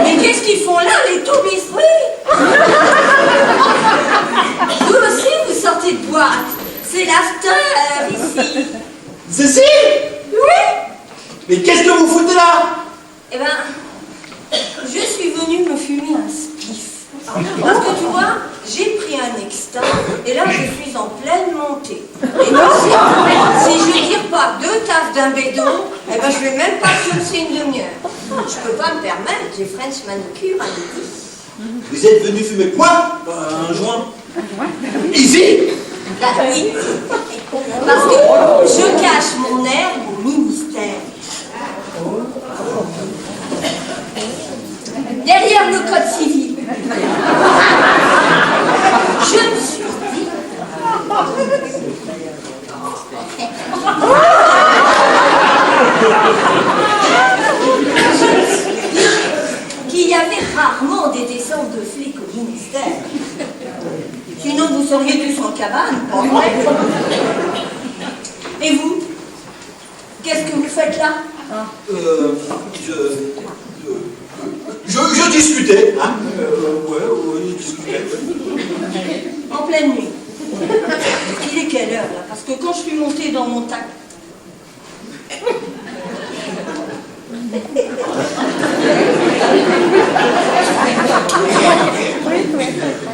Mais qu'est-ce qu'ils font là, les toubisseries? Vous aussi, vous sortez de boîte. C'est l'after ici. Cécile? Oui? Mais qu'est-ce que vous foutez là? Eh ben, je suis venue me fumer un spiff. Parce que tu vois, j'ai pris un extant et là je suis en pleine montée. Et donc, si je tire pas 2 taffes d'un bédon, eh ben je vais même pas closer une demi-heure. Je peux pas me permettre, j'ai French manucure à midi. Vous êtes venu fumer quoi? Un joint. Ici? Bah oui. Parce que je cache mon herbe au ministère. Derrière le code civil. Je me suis dit qu'il y avait rarement des descentes de flics au ministère. Sinon vous seriez tous en cabane, pas vrai? Et vous? Qu'est-ce que vous faites là? Je discutais, hein. Ouais, je discutais. En pleine nuit. Il est quelle heure là? Parce que quand je suis montée dans mon tac.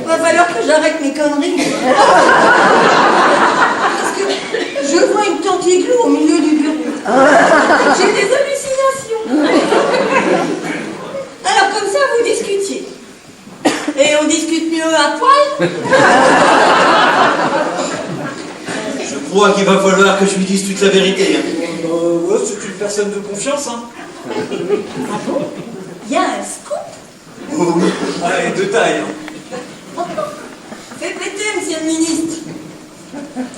Va falloir que j'arrête mes conneries. Parce que je vois une tente igloo au milieu du bureau. Je crois qu'il va falloir que je lui dise toute la vérité. Hein. Ouais, c'est une personne de confiance, hein. Il y a un scoop. Oh oui. Ouais, de taille. Hein. Fais péter, monsieur le ministre.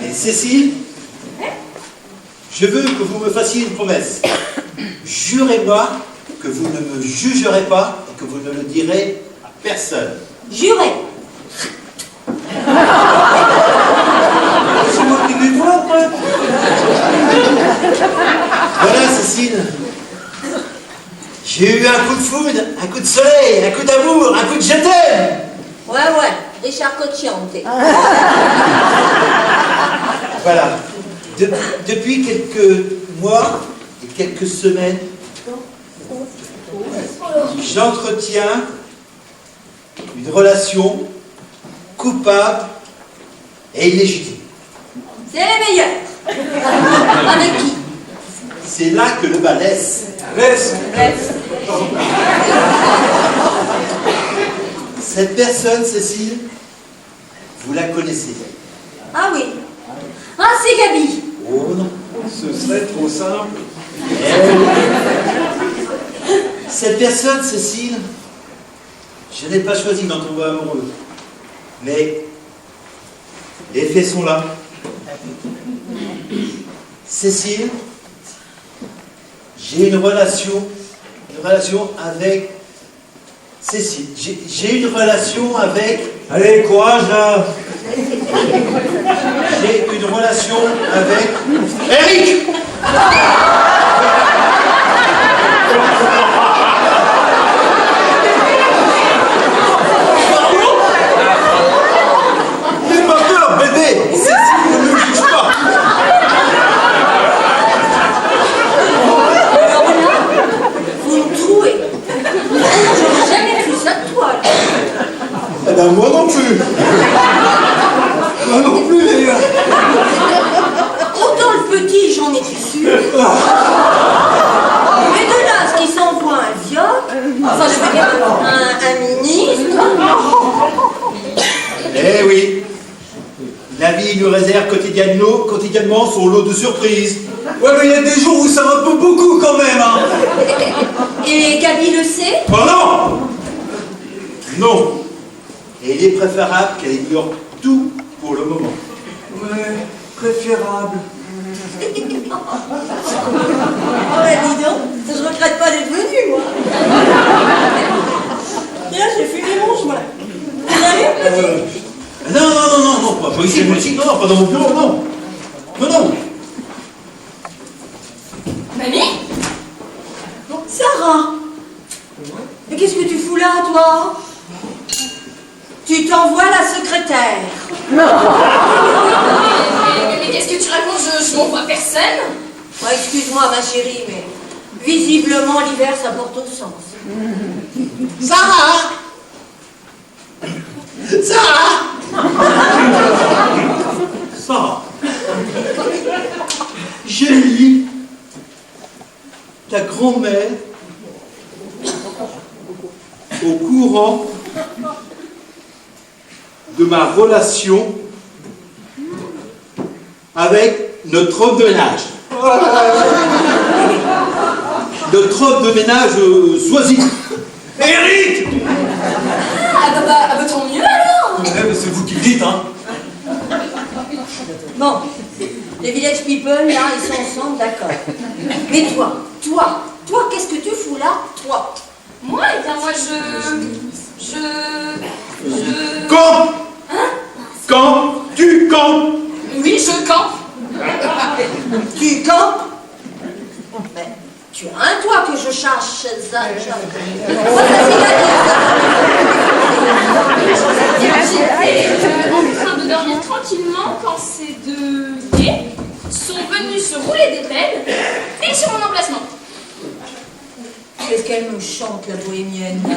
Et Cécile, je veux que vous me fassiez une promesse. Jurez-moi que vous ne me jugerez pas et que vous ne le direz à personne. Jurez. C'est moi qui vais voir après. Voilà, Cécile. J'ai eu un coup de foudre, un coup de soleil, un coup d'amour, un coup de je t'aime. Ouais, Richard Cocciante. Voilà. Depuis quelques mois et quelques semaines, j'entretiens une relation coupable et illégitime. C'est les meilleurs. Avec qui? C'est là que le bas laisse. Laisse. Cette personne, Cécile, vous la connaissez. Ah oui. Ah, c'est Gabi. Oh non. Ce serait trop simple. Cette personne, Cécile, je n'ai pas choisi d'en tomber amoureux. Mais les faits sont là. Cécile, j'ai une relation avec Cécile. J'ai une relation avec... Allez, courage là. J'ai une relation avec... Eric. N'aie pas peur, bébé. Cécile ne me juge pas. Vous me trouez. J'aurais jamais vu ça de toi. Eh ben moi non plus. Moi non plus d'ailleurs. Autant le petit, j'en étais sûre. Mais de là, ce qui s'envoie un viol, enfin je veux dire un ministre. Eh oui. La vie nous réserve quotidiennement son lot de surprises. Ouais, mais il y a des jours où ça va pas beaucoup quand même, hein. Et Gabi le sait? Oh non. Non. Et il est préférable qu'elle ignore tout pour le moment. Ouais, préférable. Oh bah dis donc, je regrette pas d'être venue, moi. Et là, j'ai fumé mon joint. Vous avez Non, pas ici, non, pas dans mon bureau, non. Non. Mamie? Sarah, mais qu'est-ce que tu fous là, toi? Tu t'envoies la secrétaire. Mais qu'est-ce que tu racontes? Je m'en vois personne. Oh, excuse-moi, ma chérie, mais visiblement, l'hiver, ça porte au sens. Sarah! Sarah, je lis ta grand-mère au courant de ma relation avec notre homme de ménage. Notre homme de ménage Soisy. Eric! Ah bah tant mieux alors. Ouais, mais c'est vous qui le dites, hein. Bon, les village people, là, ils sont ensemble, d'accord. Mais toi, qu'est-ce que tu fous là, toi? Moi, eh bien moi je... Camp! Camp! Tu campes! Oui, je campe. Tu campes? Ben, tu as un toit que je charge chez ça. J'étais en train de dormir tranquillement quand ces deux gays sont venus se rouler des pelles et sur mon emplacement. Qu'est-ce qu'elle me chante, la bohémienne? Tu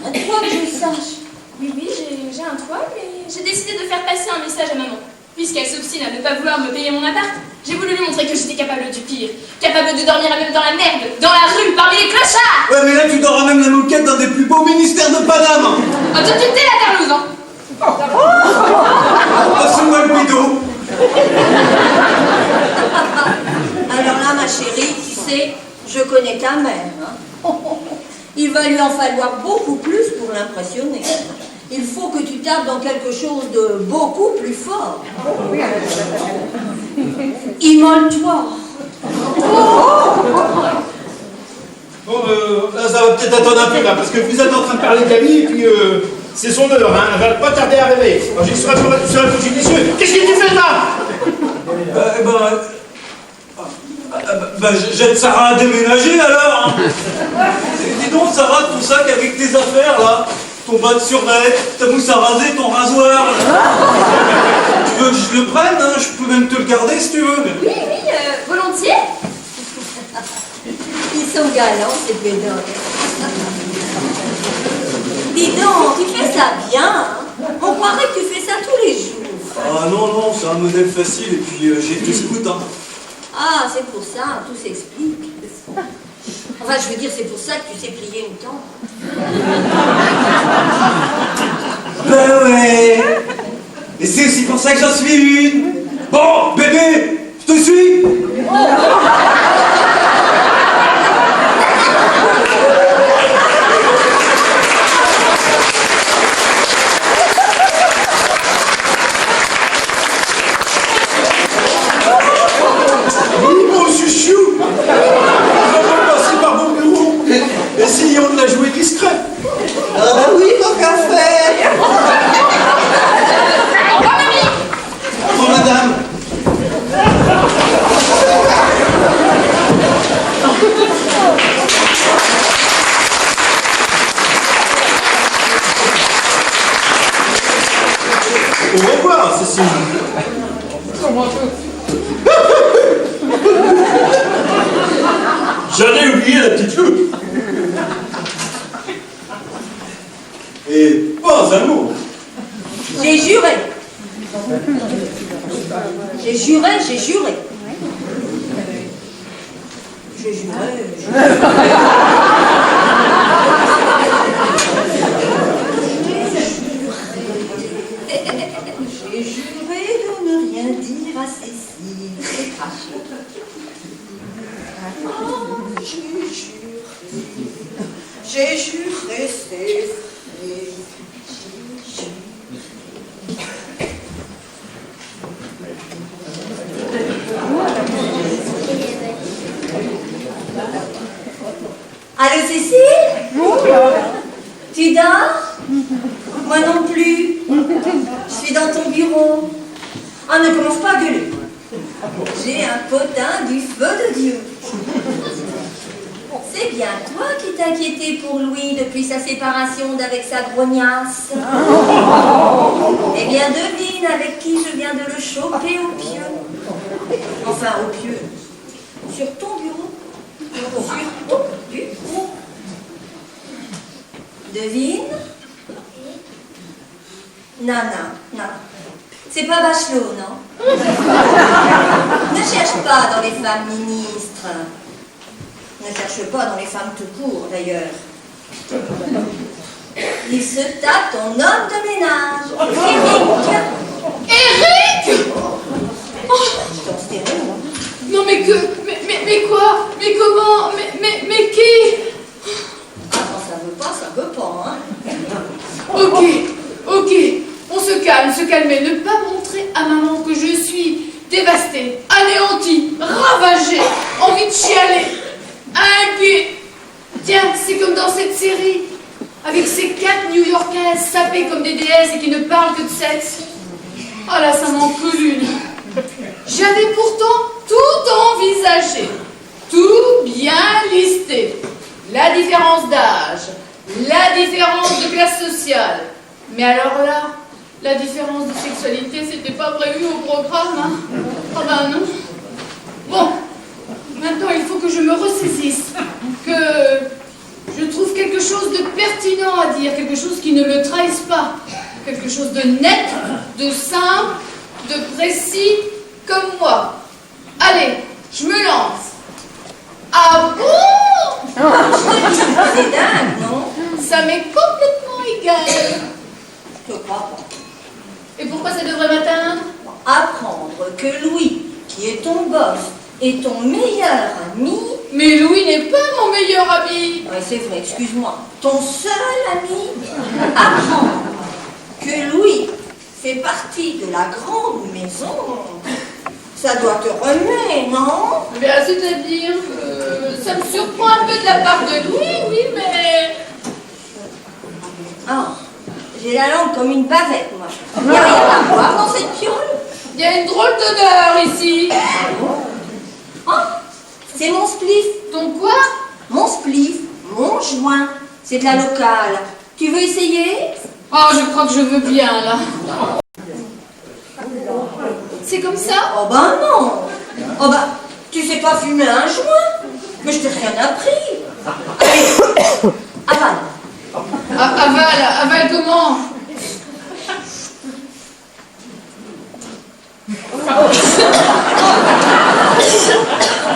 as un toit que je sache. Oui, j'ai un toit, mais j'ai décidé de faire passer un message à maman. Puisqu'elle s'obstine à ne pas vouloir me payer mon appart, J'ai voulu lui montrer que j'étais capable du pire. Capable de dormir même dans la merde, dans la rue, parmi les clochards. Ouais, mais là, tu dors à même la moquette dans des plus beaux ministères de Paname. Oh, toi, tu t'es la Carlouse, hein. Passe-moi le bidon. Alors là, ma chérie, tu sais, je connais ta mère. Hein. Il va lui en falloir beaucoup plus pour l'impressionner. Il faut que tu tapes dans quelque chose de beaucoup plus fort. Immole-toi. Bon, là, ça va peut-être attendre un peu, là, parce que vous êtes en train de parler de Camille, et puis c'est son heure, hein, elle va pas tarder à rêver. Alors, j'y serai sur la couche judicieux. Qu'est-ce que tu fais là? J'aide Sarah à déménager alors. Hein. Dis donc, Sarah, ton sac avec tes affaires là, ton bas de survêt, ta mousse à raser, ton rasoir. Tu veux que je le prenne, hein? Je peux même te le garder si tu veux. Oui, volontiers. Ils sont galants, ces pédocs. Dis donc, tu fais ça bien. Hein. On croirait que tu fais ça tous les jours. Ah non, c'est un modèle facile et puis j'ai été scout. Hein. Ah, c'est pour ça, tout s'explique. Enfin, je veux dire, c'est pour ça que tu sais plier autant. Ben ouais. Et c'est aussi pour ça que j'en suis une. Bon, bébé, je te suis. Bon chouchou, on va passer par mon bureau. Essayons de la jouer discret. Ah bah oui, tant qu'à faire. Oh madame. Au revoir, Cécile. J'allais oublier la petite loupe. Et pas un mot. J'ai juré. J'ai juré, j'ai juré. J'ai juré. J'ai juré de ne rien dire à Cécile. C'est craché. Oh, j'ai juré, c'est vrai. Allô Cécile? Tu dors? Moi non plus. Je suis dans ton bureau. Ah, ne commence pas à gueuler. J'ai un potin du feu de Dieu. C'est bien toi qui t'inquiétais pour Louis depuis sa séparation d'avec sa grognasse. Eh bien, devine avec qui je viens de le choper au pieu. Enfin, au pieu. Sur ton bureau. Sur ton bureau. Devine? Non. C'est pas Bachelot, non? Ne cherche pas dans les femmes ministres. Ne cherche pas dans les femmes tout court, d'ailleurs. Il se tape ton homme de ménage, Eric. Eric! Je t'en stéréo, hein. Non mais mais quoi? Mais comment? Mais qui? Ah, quand ça veut pas, hein. Ok, on se calmer, ne pas montrer à maman que je suis dévastée, anéantie, ravagée, envie de chialer, inquiet. Tiens, c'est comme dans cette série, avec ces 4 New-Yorkaises sapées comme des déesses et qui ne parlent que de sexe. Oh là, ça m'en coule une. J'avais pourtant tout envisagé, tout bien listé. La différence d'âge, la différence de classe sociale. Mais alors là, la différence de sexualité, c'était pas prévu au programme, hein? Oh ben non. Bon, maintenant il faut que je me ressaisisse, que je trouve quelque chose de pertinent à dire, quelque chose qui ne me trahisse pas, quelque chose de net, de simple, de précis, comme moi. Allez, je me lance. Ah bon? C'est dingue, non? Ça m'est complètement égal. Je te crois pas. Et pourquoi ça devrait m'atteindre? Apprendre que Louis, qui est ton boss, est ton meilleur ami. Mais Louis n'est pas mon meilleur ami. Ouais, c'est vrai, excuse-moi. Ton seul ami. Apprendre que Louis fait partie de la grande maison. Ça doit te remuer, non? Bien, c'est-à-dire, ça me surprend un peu de la part de Louis, oui, mais... Ah, j'ai la langue comme une bavette, moi. Il n'y a rien à voir dans cette piole. Il y a une drôle d'odeur ici. Ah, c'est mon spliff. Ton quoi? Mon spliff, mon joint. C'est de la locale. Tu veux essayer? Oh, je crois que je veux bien, là. C'est comme ça? Oh ben non. Oh ben, tu sais pas fumer un joint? Mais je t'ai rien appris. Allez, avale. Avale comment?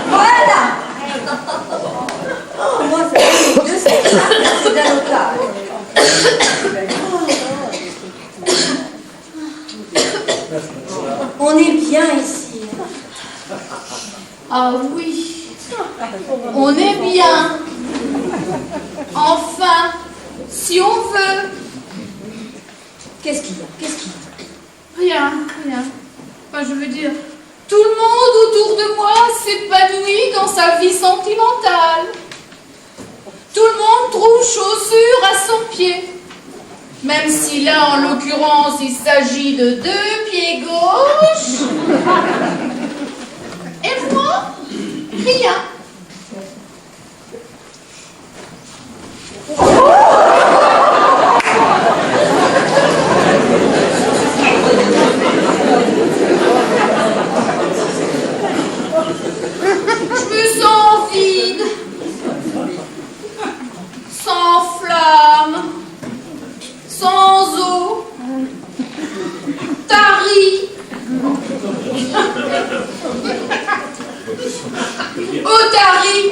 Voilà. Oh, moi, ça fait 2 secondes, c'est de la locale. On est bien ici. Ah oui, on est bien. Enfin, si on veut. Qu'est-ce qu'il y a? Qu'est-ce qu'il y a? Rien. Enfin, je veux dire, tout le monde autour de moi s'épanouit dans sa vie sentimentale. Tout le monde trouve chaussures à son pied. Même si là, en l'occurrence, il s'agit de 2 pieds gauches. Et moi, rien. Je me sens vide, sans flamme, sans eau, tarie, otarie.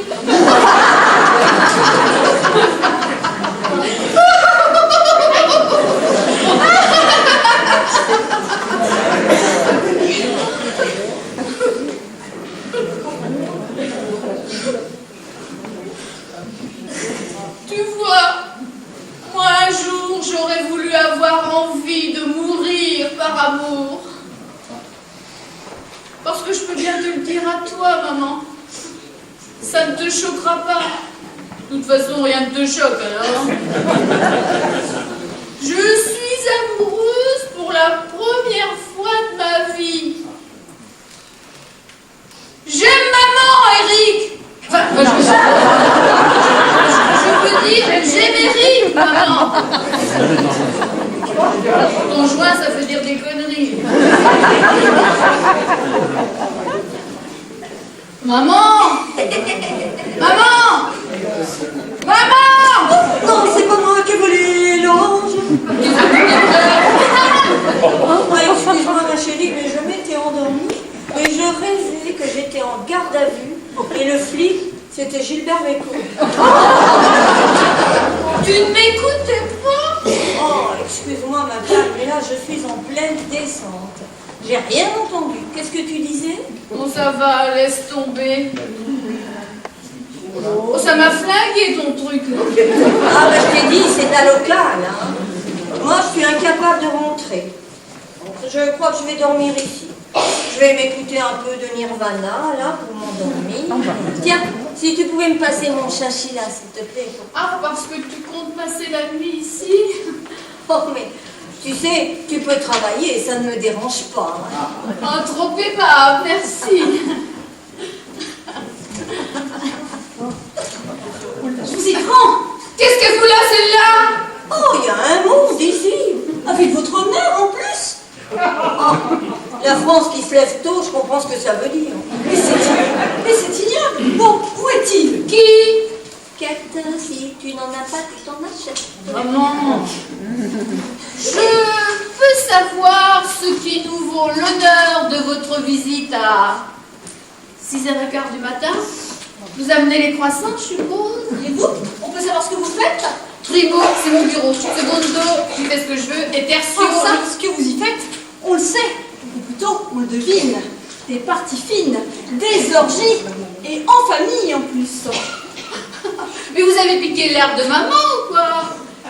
Tu vois, moi un jour j'aurais voulu avoir envie de mourir par amour. Parce que je peux bien te le dire à toi, maman. Ça ne te choquera pas. De toute façon, rien ne te choque, alors. Je suis amoureuse pour la première fois de ma vie. J'aime maman, Eric. Enfin, je peux dire, j'aime Eric, maman. Ton joint, ça veut dire des conneries. Maman! Maman! Maman! Non, c'est pas moi qui ai volé l'orange. Excuse-moi ma chérie, mais je m'étais endormie et je rêvais que j'étais en garde à vue et le flic, c'était Gilbert Bécaud. Tu ne m'écoutais pas? Oh, excuse-moi ma femme, mais là je suis en pleine descente. J'ai rien entendu. Qu'est-ce que tu disais? Bon, ça va, laisse tomber. Oh, ça m'a flingué ton truc, là. Ah, ben je t'ai dit, c'est ta locale, hein. Moi, je suis incapable de rentrer. Je crois que je vais dormir ici. Je vais m'écouter un peu de Nirvana, là, pour m'endormir. Tiens, si tu pouvais me passer mon chachi, là, s'il te plaît. Ah, parce que tu comptes passer la nuit ici? Oh, mais tu sais, tu peux travailler, ça ne me dérange pas. Hein. Oh, trop aimable, merci. Vous y prends. Qu'est-ce que vous là, celle-là? Oh, il y a un monde ici, avec votre mère en plus. Oh, la France qui se lève tôt, je comprends ce que ça veut dire. Mais c'est ignoble. Bon, où est-il? Qui? Quête, si tu n'en as pas, tu t'en achètes. Maman, je peux savoir ce qui nous vaut l'honneur de votre visite à 6h15 du matin. Vous amenez les croissants, je suppose. Et vous? On peut savoir ce que vous faites? Fribourg, c'est mon bureau. Secondo, je fais ce que je veux. Et tertio, Oh, ça, ce que vous y faites, on le sait. Ou plutôt, on le devine. Des parties fines, des orgies, et en famille en plus. Mais vous avez piqué l'herbe de maman ou quoi?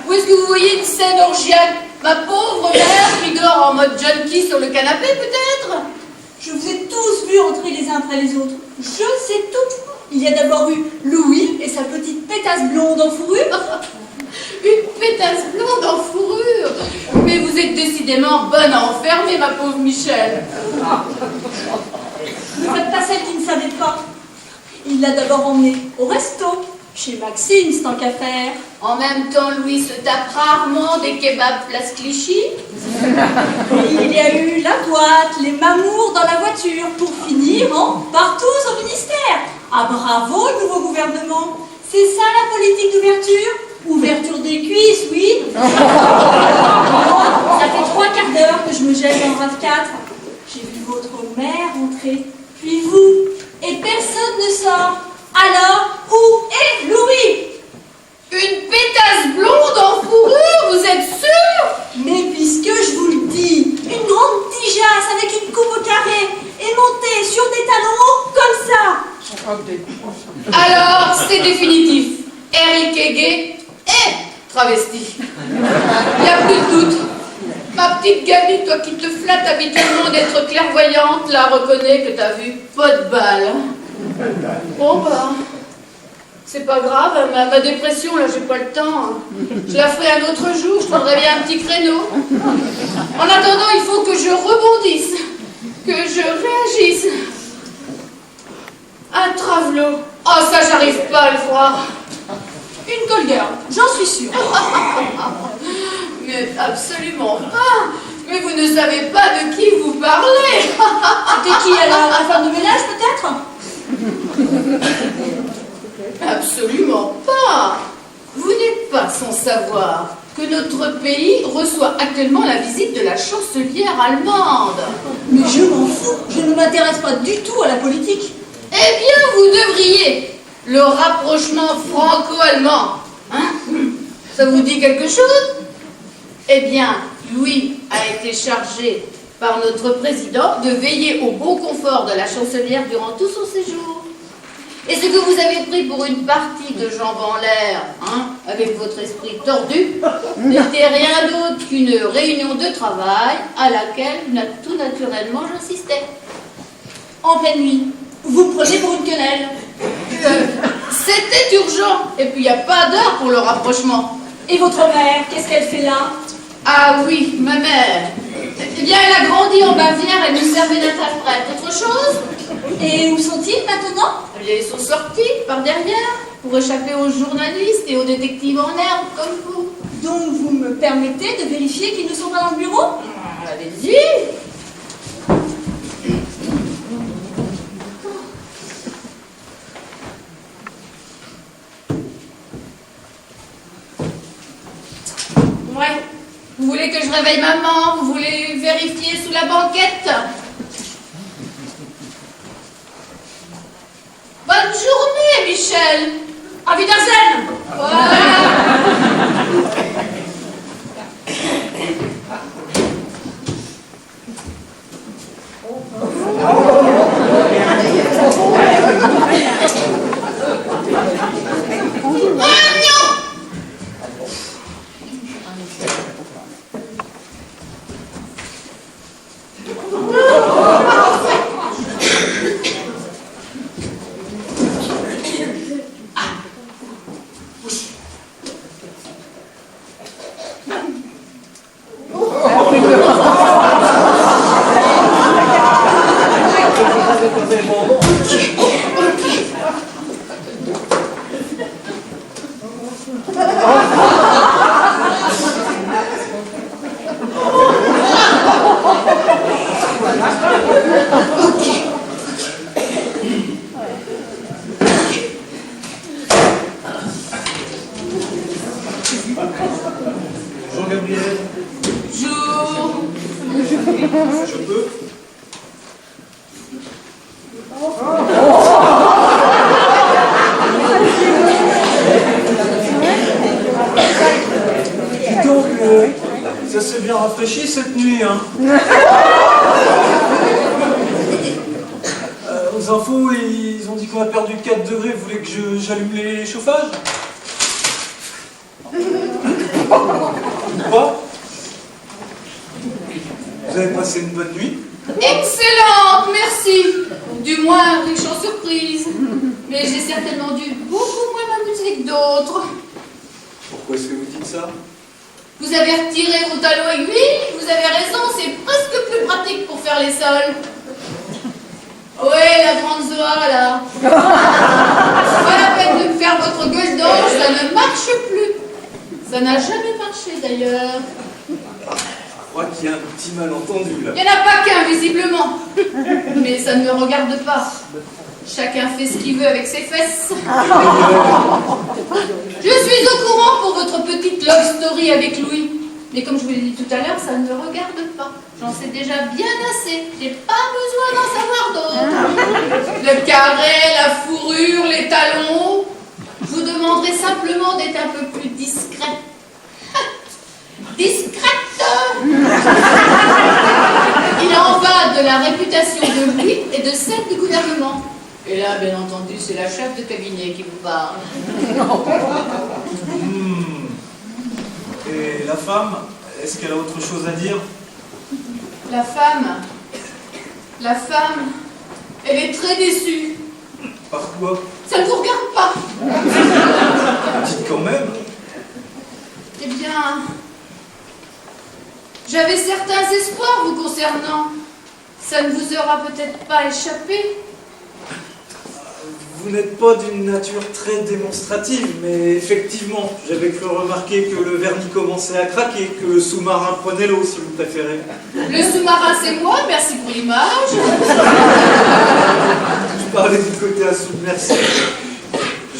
Ou est-ce que vous voyez une scène orgiaque? Ma pauvre mère qui dort en mode junkie sur le canapé, peut-être? Je vous ai tous vus entrer les uns après les autres. Je sais tout. Il y a d'abord eu Louis et sa petite pétasse blonde en fourrure. Une pétasse blonde en fourrure. Mais vous êtes décidément bonne à enfermer, ma pauvre Michel. Ne faites pas celle qui ne savait pas. Il l'a d'abord emmenée au resto, chez Maxime, c'est tant qu'à faire. En même temps, Louis se tape rarement des kebabs place Clichy. Il y a eu la boîte, les mamours dans la voiture, pour finir en partous au ministère. Ah bravo le nouveau gouvernement. C'est ça la politique d'ouverture? Ouverture des cuisses, oui. Ça fait 3 quarts d'heure que je me jette en RAV4. J'ai vu votre mère entrer, puis vous, et personne ne sort. Alors, où est Louis? Une pétasse blonde en fourrure, vous êtes sûr? Mais puisque je vous le dis, une grande tigeasse avec une coupe au carré et montée sur des talons hauts comme ça. Alors, c'est définitif. Eric Heguet est travesti. Il n'y a plus de doute. Ma petite Gabi, toi qui te flattes habituellement d'être clairvoyante, là, reconnais que t'as vu pas de balle. Bon, bah, c'est pas grave, ma dépression, là, j'ai pas le temps. Je la ferai un autre jour, je prendrai bien un petit créneau. En attendant, il faut que je rebondisse, que je réagisse. Un travelot. Oh, ça, j'arrive pas à le voir. Une Colgirl, j'en suis sûre. Mais absolument pas. Mais vous ne savez pas de qui vous parlez. C'était qui alors? La femme de ménage peut-être? Absolument pas. Vous n'êtes pas sans savoir que notre pays reçoit actuellement la visite de la chancelière allemande. Mais je m'en fous, je ne m'intéresse pas du tout à la politique. Eh bien, vous devriez. Le rapprochement franco-allemand. Hein? Ça vous dit quelque chose? Eh bien, Louis a été chargé par notre président de veiller au bon confort de la chancelière durant tout son séjour. Et ce que vous avez pris pour une partie de jambes en l'air, hein, avec votre esprit tordu, n'était rien d'autre qu'une réunion de travail à laquelle tout naturellement j'insistais. En pleine nuit, vous me prenez pour une quenelle. C'était urgent, et puis il n'y a pas d'heure pour le rapprochement. Et votre mère, qu'est-ce qu'elle fait là? Ah oui, ma mère. Eh bien, elle a grandi en Bavière et nous servait d'interprète. Autre chose? Et où sont-ils maintenant? Eh bien, ils sont sortis par derrière pour échapper aux journalistes et aux détectives en herbe comme vous. Donc vous me permettez de vérifier qu'ils ne sont pas dans le bureau? Allez-y. Ouais. Vous voulez que je réveille maman? Vous voulez vérifier sous la banquette? Bonne journée, Michel. À Wiedersehen. Jean-Gabriel. Bonjour. Je peux? s'est bien rafraîchi cette nuit, hein. Aux infos, ils ont dit qu'on a perdu 4 degrés. Vous voulez que j'allume les chauffages? Quoi? Vous avez passé une bonne nuit? Excellente, merci. Du moins riche en surprises. Mais j'ai certainement dû beaucoup moins m'amuser que d'autres. Pourquoi est-ce que vous dites ça? Vous avez retiré vos talons aiguilles, vous avez raison, c'est presque plus pratique pour faire les sols. Ouais, la grande Zoa, là. Pas la peine de me faire votre gueule d'ange, ça ne marche plus. Ça n'a jamais marché, d'ailleurs. Je crois qu'il y a un petit malentendu, là. Il n'y en a pas qu'un, visiblement. Mais ça ne me regarde pas. Chacun fait ce qu'il veut avec ses fesses. Je suis au courant pour votre petite love story avec Louis. Mais comme je vous l'ai dit tout à l'heure, ça ne me regarde pas. J'en sais déjà bien assez. J'ai pas besoin d'en savoir d'autres. Le carré, la fourrure, les talons. Je vous demanderai simplement d'être un peu plus discret. Discrète. Il en va de la réputation de Louis et de celle du gouvernement. Et là, bien entendu, c'est la chef de cabinet qui vous parle. Et la femme, est-ce qu'elle a autre chose à dire? La femme, elle est très déçue. Par quoi? Ça ne vous regarde pas. Dites quand même. Eh bien, j'avais certains espoirs vous concernant. Ça ne vous aura peut-être pas échappé. Vous n'êtes pas d'une nature très démonstrative, mais effectivement, j'avais cru remarquer que le vernis commençait à craquer, que le sous-marin prenait l'eau, si vous préférez. Le sous-marin, c'est moi, merci pour l'image. Je parlais du côté insubmersible.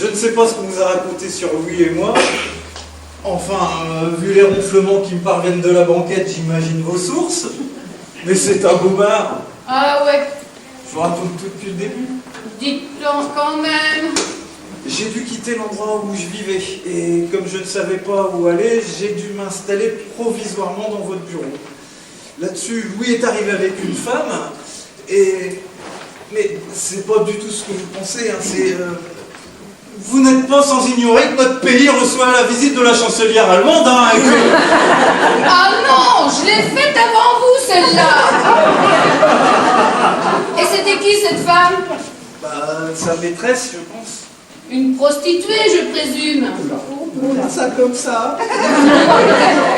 Je ne sais pas ce qu'on vous a raconté sur Louis et moi. Enfin, vu les ronflements qui me parviennent de la banquette, j'imagine vos sources. Mais c'est un bobard. Ah ouais, Je vous raconte tout depuis le début. dites-le quand même. J'ai dû quitter l'endroit où je vivais. Et comme je ne savais pas où aller, j'ai dû m'installer provisoirement dans votre bureau. Là-dessus, Louis est arrivé avec une femme. Mais c'est pas du tout ce que vous pensez. Hein. Vous n'êtes pas sans ignorer que notre pays reçoit la visite de la chancelière allemande. Hein, et que... Ah non, je l'ai faite avant vous, celle-là. Et c'était qui, cette femme? Sa maîtresse, je pense. Une prostituée, je présume. On a ça comme ça.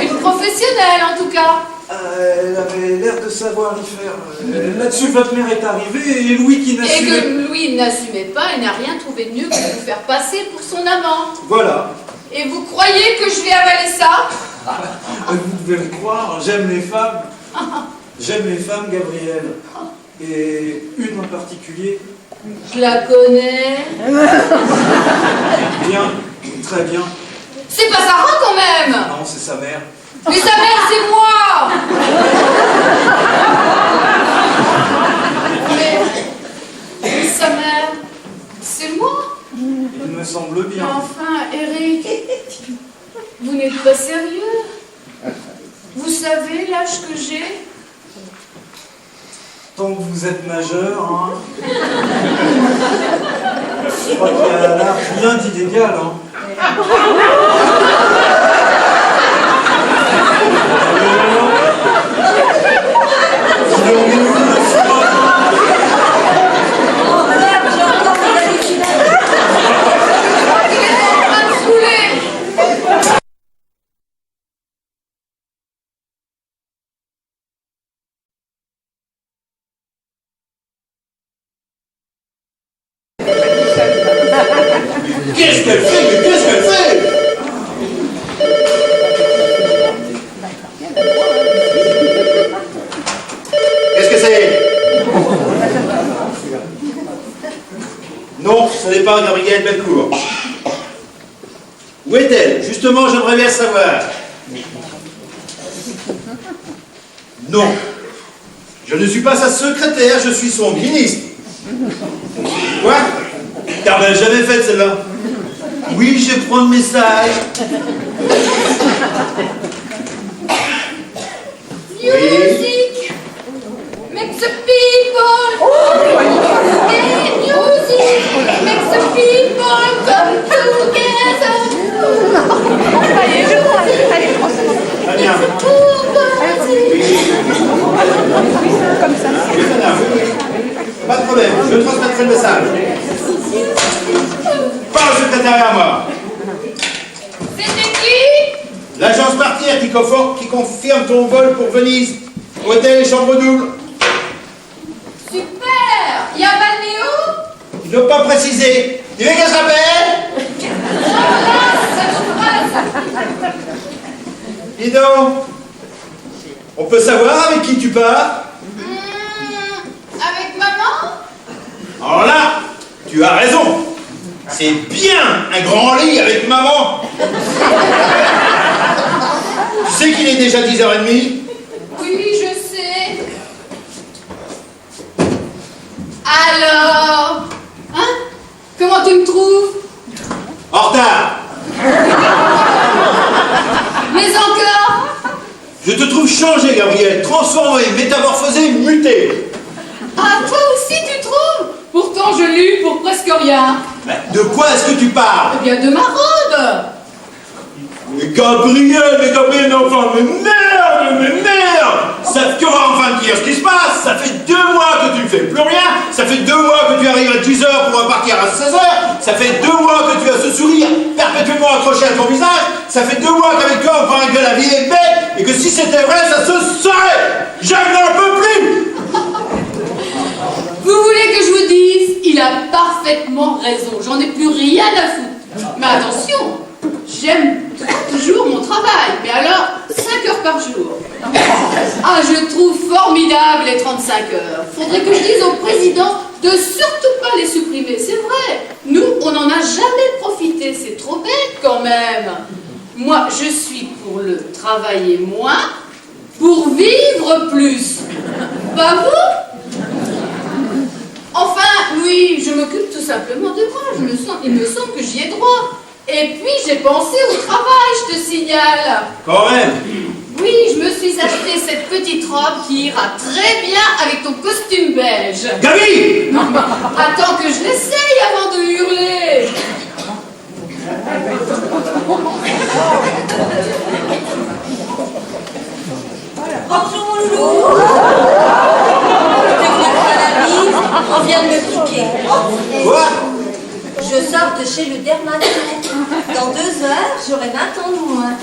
Une professionnelle, en tout cas. Elle avait l'air de savoir y faire. Là-dessus, votre mère est arrivée et Louis qui Et n'assumait... que Louis n'assumait pas, il n'a rien trouvé de mieux que de vous faire passer pour son amante. Voilà. Et vous croyez que je vais avaler ça? Vous devez le croire, j'aime les femmes. J'aime les femmes, Gabrielle. Et une en particulier. Je la connais. Bien, très bien. C'est pas Sarah quand même. Non, c'est sa mère. Mais sa mère, c'est moi. Mais sa mère, c'est moi. Il me semble Mais bien. enfin, Eric, vous n'êtes pas sérieux? Vous savez l'âge que j'ai? Tant que vous êtes majeur, hein. Je crois qu'il y a là rien d'illégal, hein. Qu'est-ce qu'elle fait? Mais qu'est-ce qu'elle fait? Qu'est-ce que c'est? Non, ce n'est pas Gabrielle Belcourt. Où est-elle? Justement, j'aimerais bien savoir. Non. Je ne suis pas sa secrétaire, je suis son ministre. Quoi? Car ben, j'avais fait celle-là. Oui, je prends le message. Music makes the people. Hey, music makes the people come together. Très bien. Pas de problème, je transmettrai le message. Pas au secrétariat à moi. C'était qui? L'agence Martyr qui confirme ton vol pour Venise. Hôtel et chambre double. Super. Y a balnéo? Il ne veut pas préciser. Tu veux qu'elle s'appelle? Dis donc, on peut savoir avec qui tu pars? Avec maman? Alors là, tu as raison. C'est bien un grand lit avec maman. Tu sais qu'il est déjà 10h30? Oui, je sais. Alors? Hein? Comment tu me trouves? En retard. Mais encore? Je te trouve changé, Gabriel. Transformé, métamorphosé, muté. Ah, toi aussi tu trouves? Pourtant je lus pour presque rien. De quoi est-ce que tu parles? Eh bien de ma robe. Mais Gabriel, enfin, mais merde! Ça que va enfin te dire ce qui se passe? Ça fait 2 mois que tu ne fais plus rien, ça fait 2 mois que tu arrives à 10h pour repartir à 16h, ça fait 2 mois que tu as ce sourire perpétuellement accroché à ton visage, ça fait 2 mois qu'avec toi on croit que la vie est belle, et que si c'était vrai, ça se saurait! Je n'en peux plus! Vous voulez que je vous dise? Il a parfaitement raison, j'en ai plus rien à foutre. Mais attention, j'aime toujours mon travail, mais alors 5 heures par jour. Ah, je trouve formidable les 35 heures. Faudrait que je dise au président de surtout pas les supprimer, c'est vrai. Nous, on n'en a jamais profité, c'est trop bête quand même. Moi, je suis pour le travailler moins, pour vivre plus. Pas vous? Enfin, oui, je m'occupe tout simplement de moi. Il me semble que j'y ai droit. Et puis, j'ai pensé au travail, je te signale. Quand même. Oui, je me suis acheté cette petite robe qui ira très bien avec ton costume belge. Gabi! Attends que je l'essaye avant de hurler. Bonjour mon loulou. On vient de me piquer. Quoi? Je sors de chez le dermatologue. Dans 2 heures, j'aurai 20 ans de moins.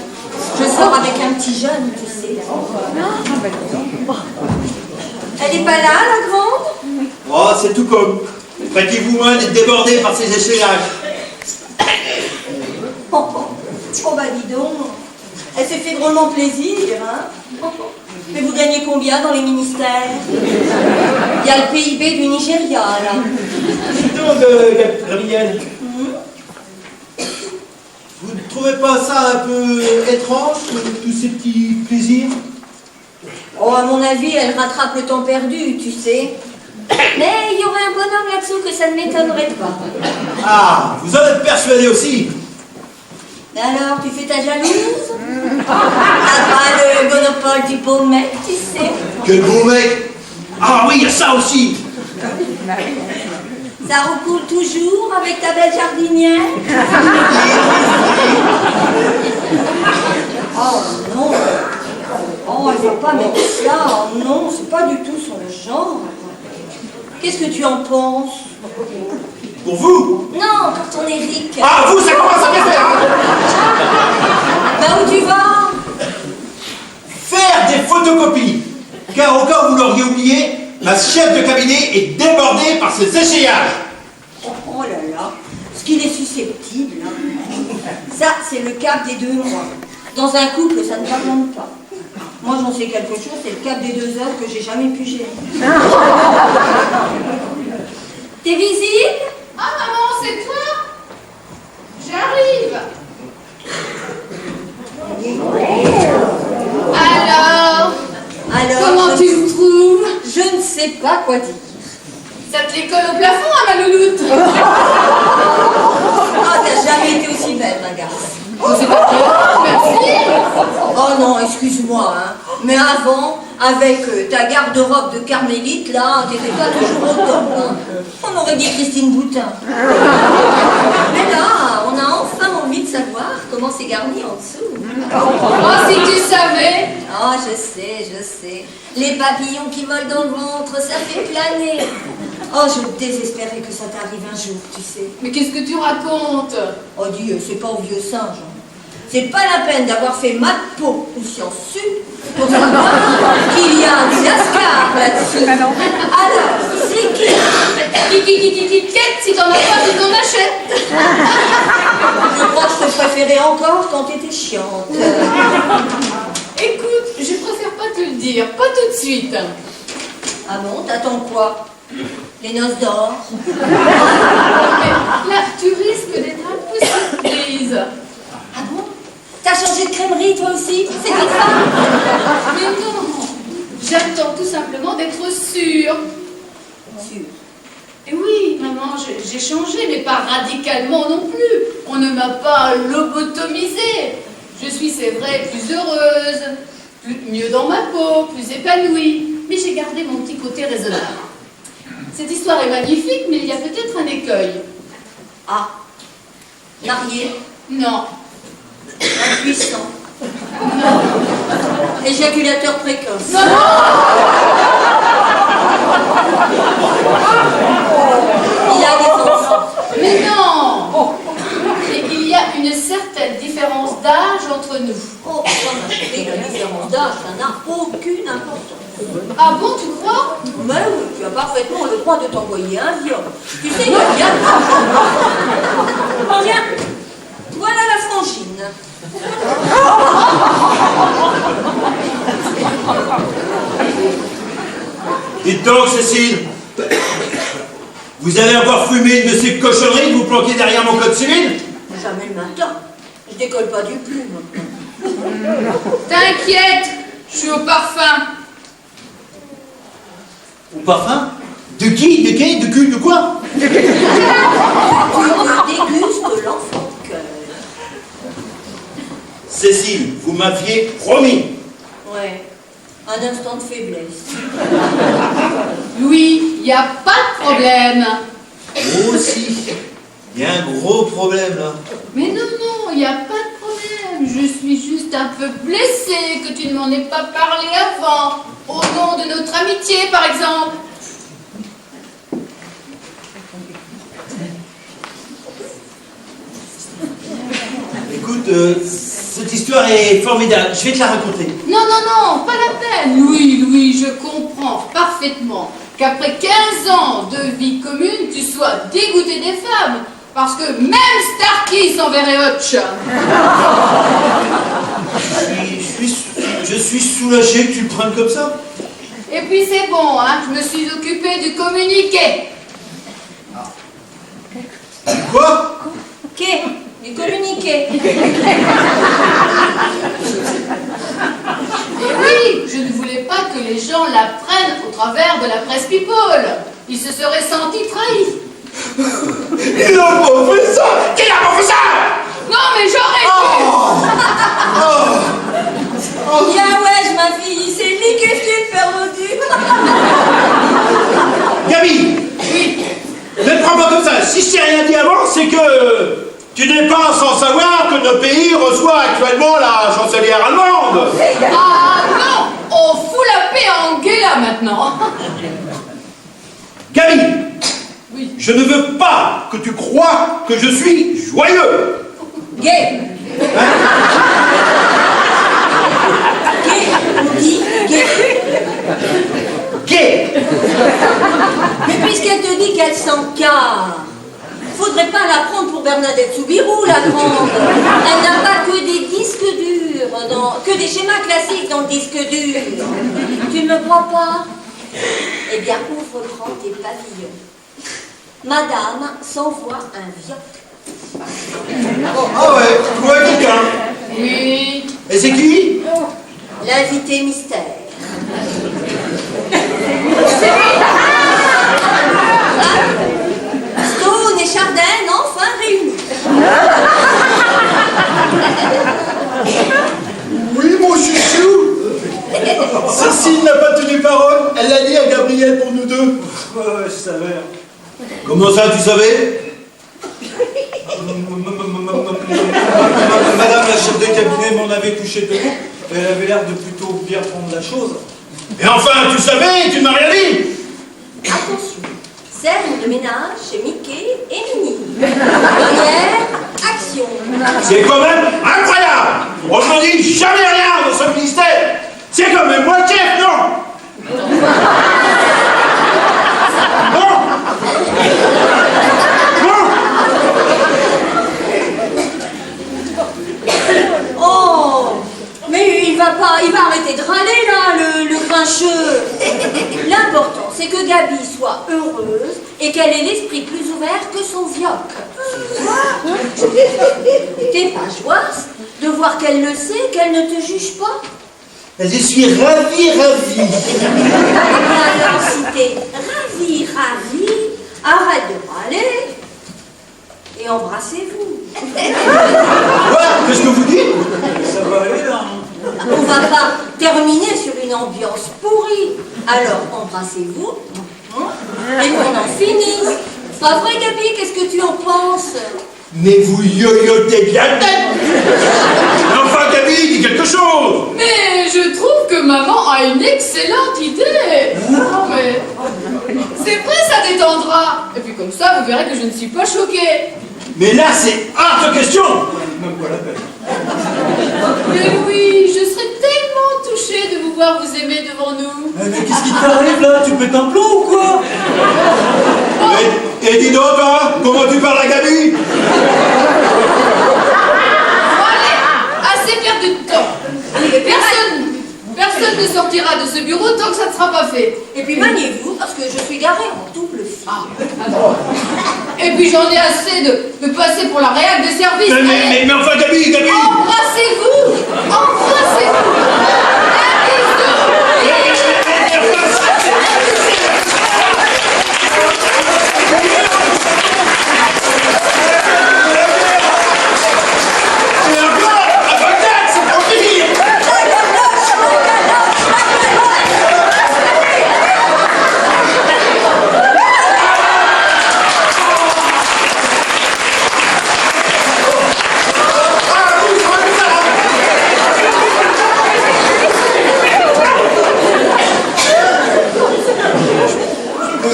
Je sors avec un petit jeune, tu sais. Elle est pas là, la grande? Oh, c'est tout comme. Faites-vous moins d'être débordé par ces échelages. Oh bah dis donc. Elle s'est fait drôlement plaisir, hein. Mais vous gagnez combien dans les ministères? Il y a le PIB du Nigeria, là. Dis donc, Gabriel. Vous ne trouvez pas ça un peu étrange, tous ces petits plaisirs? Oh, à mon avis, elle rattrape le temps perdu, tu sais. Mais il y aurait un bonhomme là-dessous que ça ne m'étonnerait pas. Ah, vous en êtes persuadé aussi? Mais alors, tu fais ta jalouse? T'as pas le monopole du beau mec, tu sais. Quel beau mec! Ah oui, il y a ça aussi! Ça recoule toujours avec ta belle jardinière? Oh non! Oh, elle va pas mettre ça! Oh non, c'est pas du tout son genre! Qu'est-ce que tu en penses? Pour vous? Non, pour ton Eric! Ah, vous, ça commence à bien faire! Hein? Bah où tu vas? Faire des photocopies! Car au cas où vous l'auriez oublié, ma chef de cabinet est débordée par ses échellages! Oh là là, ce qu'il est susceptible, hein. Ça, c'est le cap des 2 mois. Dans un couple, ça ne pardonne pas. Moi, j'en sais quelque chose, c'est le cap des 2 heures que j'ai jamais pu gérer. T'es visible? Ah maman, c'est toi? J'arrive. Alors, comment tu me trouves? Je ne sais pas quoi dire. Ça te les colle au plafond, hein, ma louloute? Ah, t'as jamais été aussi belle, ma garce. Oh, c'est pas toi, merci. Oh non, excuse-moi, hein. Mais avant, Avec ta garde-robe de carmélite, là, t'étais pas toujours au top. Hein. On aurait dit Christine Boutin. Mais là, on a enfin envie de savoir comment c'est garni en dessous. Oh, si tu savais! Ah, je sais. Les papillons qui volent dans le ventre, ça fait planer. Oh, je désespérais que ça t'arrive un jour, tu sais. Mais qu'est-ce que tu racontes? Oh, dis, c'est pas au vieux singe. Hein. C'est pas la peine d'avoir fait maths po ou sciences sup pour savoir qu'il y a un Lascar là-dessus. Alors, c'est qui? Quête, si t'en as pas, tu t'en achètes. Je crois que je te préférais encore quand t'étais chiante. Écoute, je préfère pas te le dire, pas tout de suite. Ah bon, t'attends quoi? Les noces d'or? Mais là, tu risques d'être un peu surprise. Ah bon? T'as changé de crèmerie toi aussi? C'est comme ça? Mais non, j'attends tout simplement d'être sûre. Sûre? Et oui, maman, j'ai changé, mais pas radicalement non plus. On ne m'a pas lobotomisée. Je suis, c'est vrai, plus heureuse, mieux dans ma peau, plus épanouie. Mais j'ai gardé mon petit côté raisonnable. Cette histoire est magnifique, mais il y a peut-être un écueil. Ah. Marié? Non. Impuissant? Non. Éjaculateur précoce? Non. Il a des enfants? Mais non. Et il y a une certaine différence d'âge entre nous. Oh, ma chérie, la différence d'âge, ça n'a aucune importance. Ah bon, tu crois? Mais oui, tu as parfaitement le droit de t'envoyer un viol. Tu sais, il y a bien... Tiens, voilà la frangine. Dites donc, Cécile, vous allez encore fumer une de ces cochonneries que vous planquez derrière mon code civil? Jamais le matin. Je décolle pas du plume. T'inquiète, je suis au parfum. Au parfum? De qui? De qui? De cul? De quoi? Tu dégustes l'enfant de cœur. Cécile, vous m'aviez promis. Ouais, un instant de faiblesse. Louis, il n'y a pas de problème. Oh si, il y a un gros problème là. Mais non, il n'y a pas de problème. Je suis juste un peu blessée que tu ne m'en aies pas parlé avant. Au nom de notre amitié, par exemple. Écoute, cette histoire est formidable, je vais te la raconter. Non, pas la peine. Louis, je comprends parfaitement qu'après 15 ans de vie commune, tu sois dégoûté des femmes. Parce que même Starkey s'enverrait Hutch. Je suis soulagé que tu le prennes comme ça. Et puis c'est bon, hein, je me suis occupée du communiqué. Quoi? Qu'est? Du communiqué. Et oui, je ne voulais pas que les gens l'apprennent au travers de la presse people. Ils se seraient sentis trahis. Il n'a pas fait ça! Qui n'a pas fait ça? Non, mais j'aurais pu. Bien ouais, ma fille, c'est lui que tu te fais redu. Gabi! Oui. Ne te prends pas comme ça. Si je t'ai rien dit avant, c'est que tu n'es pas sans savoir que notre pays reçoit actuellement la chancelière allemande. Ah non, on fout la paix à Angela maintenant. Gabi! Oui. Je ne veux pas que tu crois que je suis joyeux. Gay. Gay. Mais puisqu'elle te dit qu'elle s'encarre, faudrait pas la prendre pour Bernadette Soubirou, la grande. Elle n'a pas que des disques durs, que des schémas classiques dans le disque dur. Tu ne me crois pas? Eh bien, ouvre grand tes pavillons. Madame s'envoie un vioc. Ah ouais, tu vois quelqu'un? Oui. Et c'est qui? L'invité mystère. Stone et Chardin enfin réunis. Oui, mon chouchou. Cécile n'a Ouais, je savais. Comment ça, tu savais? Madame la chef de cabinet m'en avait touché deux mots. Elle avait l'air de plutôt bien prendre la chose. Et enfin, tu savais, tu ne m'as rien dit. Attention, scène de ménage chez Mickey et Minnie. Première, action. C'est quand même incroyable. On ne dit jamais rien dans ce ministère. C'est quand même moi le chef, non? Non. Oh, mais il va arrêter de râler là, le grincheux. L'important, c'est que Gabi soit heureuse et qu'elle ait l'esprit plus ouvert que son vioc. T'es pas joyeuse de voir qu'elle le sait, qu'elle ne te juge pas? Je suis ravi. Alors, si t'es ravi, arrête de râler et embrassez-vous. Quoi? Qu'est-ce que vous dites? Ça va aller là. On va pas terminer sur une ambiance pourrie. Alors, embrassez-vous et qu'on en finisse. Pas vrai, Gabi? Qu'est-ce que tu en penses? Mais vous yoyotez de la tête. Mais enfin, Gabi, dis quelque chose. Mais je trouve que maman a une excellente idée. Non, mais c'est vrai, ça détendra. Et puis comme ça, vous verrez que je ne suis pas choquée. Mais là, c'est hors de question. Même pas la peine. Mais oui, je serais tellement touchée de vous voir vous aimer devant nous. Mais qu'est-ce qui t'arrive là? Tu pètes un plomb ou quoi? Et dis donc, toi, comment tu parles à Gabi? Bon, allez, assez perdu de temps. Personne ne sortira de ce bureau tant que ça ne sera pas fait. Et puis maniez-vous, parce que je suis garée en double fil. Et puis j'en ai assez de passer pour la réac de service. Mais enfin, Gabi. Embrassez-vous. Embrassez-vous. Un bisou.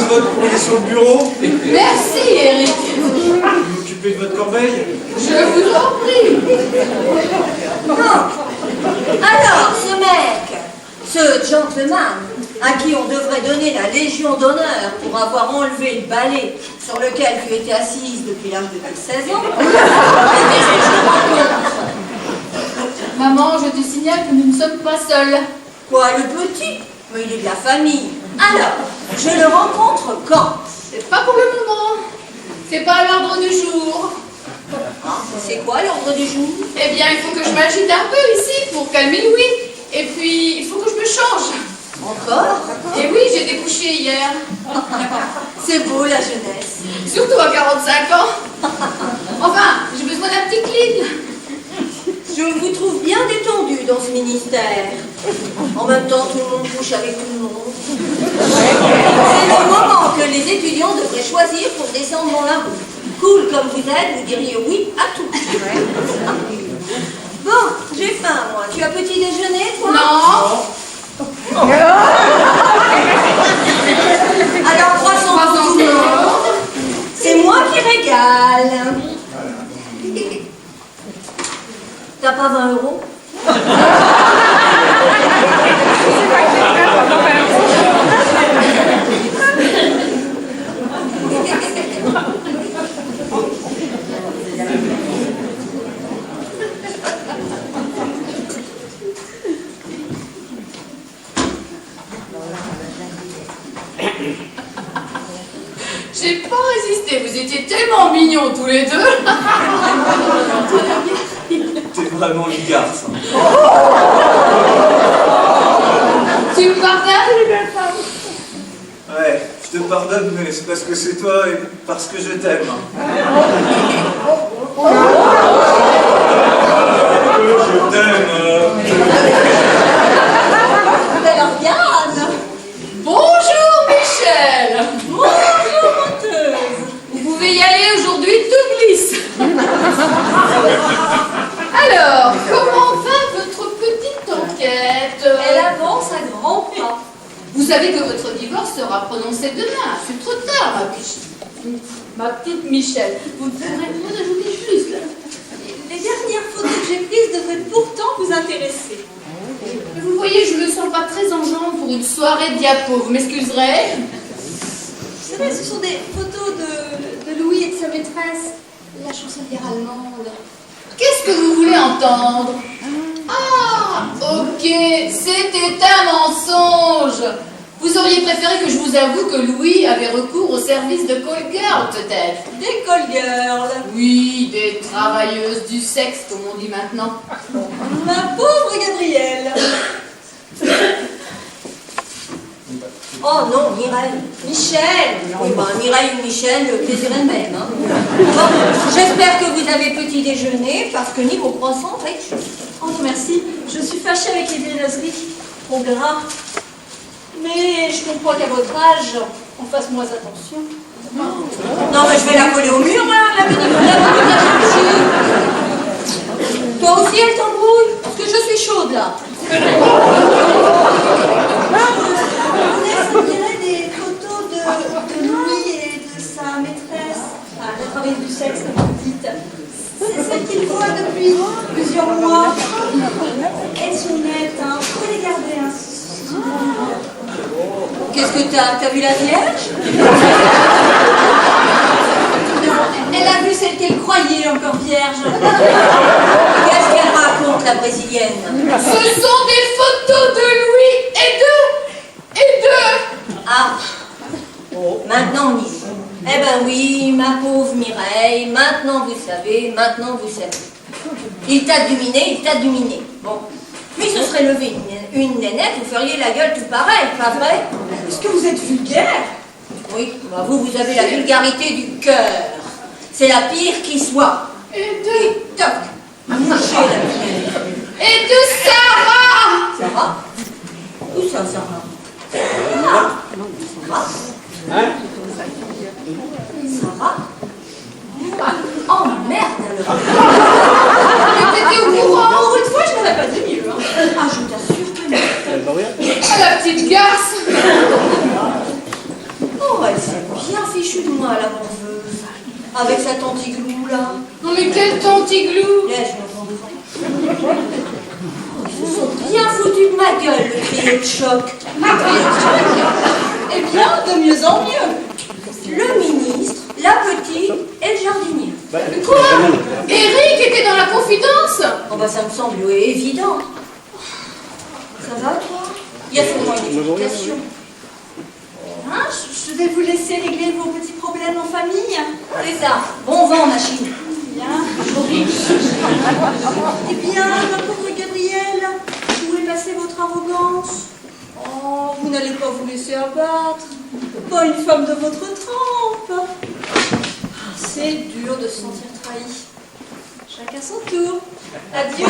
Votre courrier sur le bureau. Merci, Eric. Vous vous occupez de votre corbeille? Je vous en prie. Non. Alors, ce mec, ce gentleman, à qui on devrait donner la Légion d'honneur pour avoir enlevé le balai sur lequel tu étais assise depuis l'âge de tes 16 ans, qu'est-ce que je rencontre? Maman, je te signale que nous ne sommes pas seuls. Quoi, le petit? Mais il est de la famille. Alors, je le rencontre quand? C'est pas pour le moment. C'est pas à l'ordre du jour. C'est quoi l'ordre du jour? Eh bien, il faut que je m'agite un peu ici pour calmer Louis. Et puis, il faut que je me change. Encore? Et oui, j'ai découché hier. C'est beau la jeunesse. Surtout à 45 ans. Enfin, j'ai besoin d'un petit clean. Je vous trouve bien détendu dans ce ministère. En même temps, tout le monde couche avec tout le monde. C'est le moment que les étudiants devraient choisir pour descendre dans la rue. Cool comme vous êtes, vous diriez oui à tout. Bon, j'ai faim, moi. Tu as petit déjeuner, toi? Non. Alors, 300 pour tout le monde. C'est moi qui régale. T'as pas 20 euros? J'ai pas résisté, vous étiez tellement mignons tous les deux. T'es vraiment une garce. Tu me pardonnes, belle femme? Ouais, je te pardonne, mais c'est parce que c'est toi et parce que je t'aime. Je t'aime. Alors, regarde. Bonjour, Michel. Moi, Alors, comment va votre petite enquête? Elle avance à grands pas. Vous savez que votre divorce sera prononcé demain. C'est trop tard, ma petite Michel. Vous ne pourrez rien ajouter plus, là. Les dernières photos que j'ai prises devraient pourtant vous intéresser. Mais vous voyez, je me sens pas très en jambe pour une soirée diapo. Vous m'excuserez? Vous savez, ce sont des photos de Louis et de sa maîtresse, la chancelière allemande. Qu'est-ce que vous voulez entendre? Ah, ok, c'était un mensonge. Vous auriez préféré que je vous avoue que Louis avait recours au service de call girl, peut-être? Des call girls. Oui, des travailleuses du sexe, comme on dit maintenant. Ma pauvre Gabrielle. Oh non, Mireille. Michel. Oui, ben, Mireille ou Michel, le plaisir est le même. Hein. Bon, j'espère que vous avez petit déjeuner, parce que niveau croissant, riche. Oh non, merci. Je suis fâchée avec les viennoiseries. Trop gras. Mais je comprends qu'à votre âge, on fasse moins attention. Non, mais je vais la coller au mur, là, la petite Toi aussi, elle t'embrouille? Parce que je suis chaude, là. On dirait des photos de Louis et de sa maîtresse. Ah, la travailleuse du sexe, comme vous dites. C'est celle qu'il voit depuis plusieurs mois. Elles sont nettes, hein. Vous pouvez les garder, hein. Qu'est-ce que t'as vu la Vierge? Elle a vu celle qu'elle croyait encore vierge. Qu'est-ce qu'elle raconte, la brésilienne? Ce sont des photos de Louis et de... Ah, maintenant on y est. Eh ben oui, ma pauvre Mireille, maintenant vous savez, maintenant vous savez. Il t'a dominé. Bon, lui se serait levé une nénette, vous feriez la gueule tout pareil, pas vrai? Est-ce que vous êtes vulgaire? Oui, bah vous avez la vulgarité du cœur. C'est la pire qui soit. Et Toc, touchez la pire. Et de Sarah! Sarah? Où ça, Sarah? Sarah? Oh merde alors! Mais t'étais au courant? Pour une fois, je n'aurais pas dit mieux. Hein. Ah, je t'assure que non. Ah, la petite garce! Oh, elle s'est bien fichue de moi, la morveuse. Avec sa tante Igloo, là. Non mais quel tante Igloo! Laisse, je me comprends. Ils se sont bien foutus de ma gueule, le trio de choc. Eh bien, de mieux en mieux. Le ministre, la petite et le jardinier. Quoi? Eric était dans la confidence? Oh bah ça me semble évident. Ça va, toi? Il y a sûrement une explication. Hein, je vais vous laisser régler vos petits problèmes en famille. C'est ça. Bon vent, machine. Bien. Eh bien, ma pauvre Gabrielle, où est passée votre arrogance? Oh, vous n'allez pas vous laisser abattre. Pas une femme de votre trempe. C'est dur de se sentir trahi. Chacun son tour. Adieu.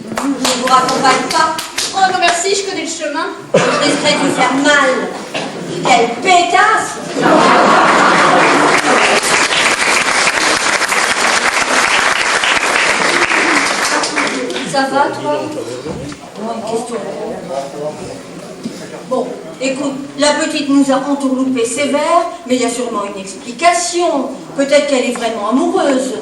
Je ne vous raccompagne pas. Oh non merci, je connais le chemin. Je risquerais de vous faire mal. Quelle pétasse! Ça va, toi? Bon, une question. Bon, écoute, la petite nous a entourloupé sévère, mais il y a sûrement une explication. Peut-être qu'elle est vraiment amoureuse.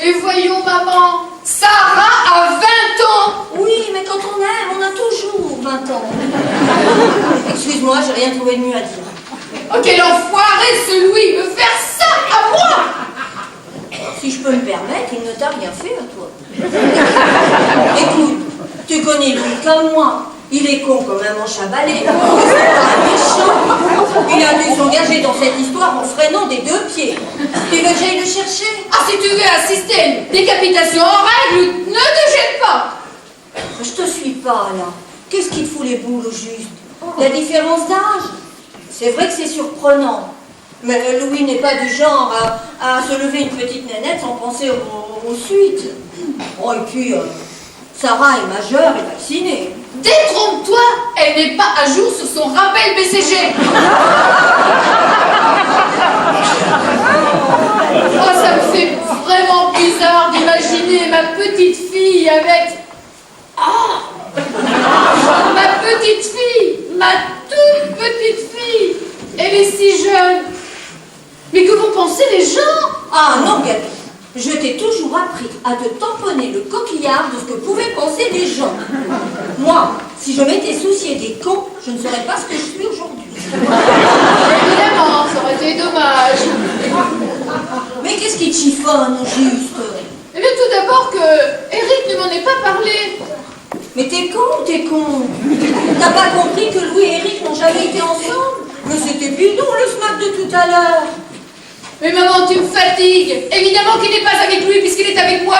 Et voyons, maman, Sarah a 20 ans! Oui, mais quand on aime, on a toujours 20 ans. Excuse-moi, j'ai rien trouvé de mieux à dire. Oh, quel enfoiré ce Louis! Me faire ça à moi! Si je peux me permettre, il ne t'a rien fait à toi. Écoute, tu connais Louis comme moi. Il est con comme un manche à balai. C'est pas un méchant. Il a dû s'engager dans cette histoire en freinant des 2 pieds. Tu veux que j'aille le chercher? Ah, si tu veux assister à une décapitation en règle, ne te gêne pas! Je te suis pas, là. Qu'est-ce qui te fout les boules au juste? La différence d'âge? C'est vrai que c'est surprenant. Mais Louis n'est pas du genre à se lever une petite nénette sans penser aux suites. Bon, et puis, Sarah est majeure et vaccinée. Détrompe-toi! Elle n'est pas à jour sur son rappel BCG! Oh, ça me fait vraiment bizarre d'imaginer petite fille avec... Ah! Ma petite fille, ma toute petite fille, elle est si jeune. Mais que vont penser les gens? Ah non, Gabi, je t'ai toujours appris à te tamponner le coquillard de ce que pouvaient penser les gens. Moi, si je m'étais souciée des cons, je ne serais pas ce que je suis aujourd'hui. Évidemment, ça aurait été dommage. Mais qu'est-ce qui te chiffonne, au juste? Eh bien, tout d'abord que Eric ne m'en ait pas parlé. Mais t'es con ou t'es con? T'as pas compris que Louis et Eric n'ont jamais été ensemble? Mais c'était bidon le smack de tout à l'heure. Mais maman, tu me fatigues. Évidemment qu'il n'est pas avec lui puisqu'il est avec moi.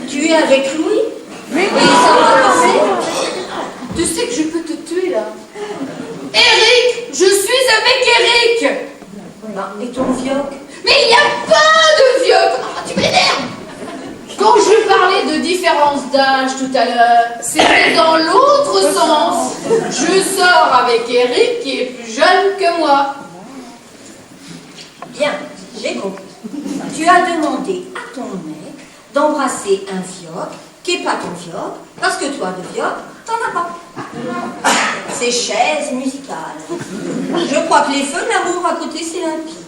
Tu es avec Louis? Et ça va passer? Tu sais que je peux te tuer là. Eric, je suis avec Eric. Et ton vioc? Mais il n'y a pas de vieux. Tu m'énerves. Quand je parlais de différence d'âge tout à l'heure, c'était dans l'autre sens. Je sors avec Eric qui est plus jeune que moi. Bien, j'ai compris. Tu as demandé à ton mec d'embrasser un vioc qui n'est pas ton vioc, parce que toi, de vioc, t'en as pas. C'est chaise musicale. Je crois que les feux de l'amour à côté, c'est limpide.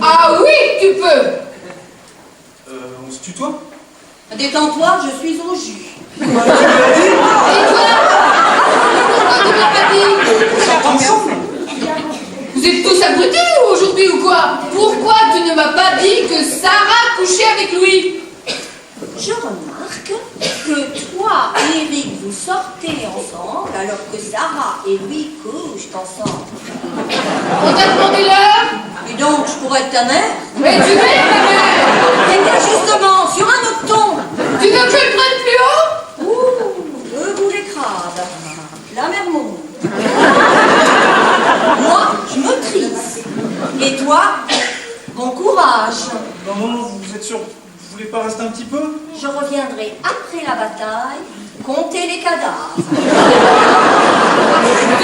Ah oui, tu peux. On se tutoie? Détends-toi, je suis au jus. Et toi? Pourquoi tu m'as pas dit? Vous êtes tous abrutis aujourd'hui ou quoi? Pourquoi tu ne m'as pas dit que Sarah couchait avec Louis? Je remarque que toi et Eric, vous sortez ensemble alors que Sarah et lui couchent ensemble. On t'a demandé l'heure? Et donc, je pourrais être ta mère? Mais tu es ma mère! Eh bien, justement, sur un autre ton. Tu veux que je le prenne plus haut? Ouh, je vous l'écrase. La mère monde. Moi, je me trisse. Et toi, bon courage. Non, vous êtes sûr? Vous voulez pas rester un petit peu? Je reviendrai après la bataille compter les cadavres. Tu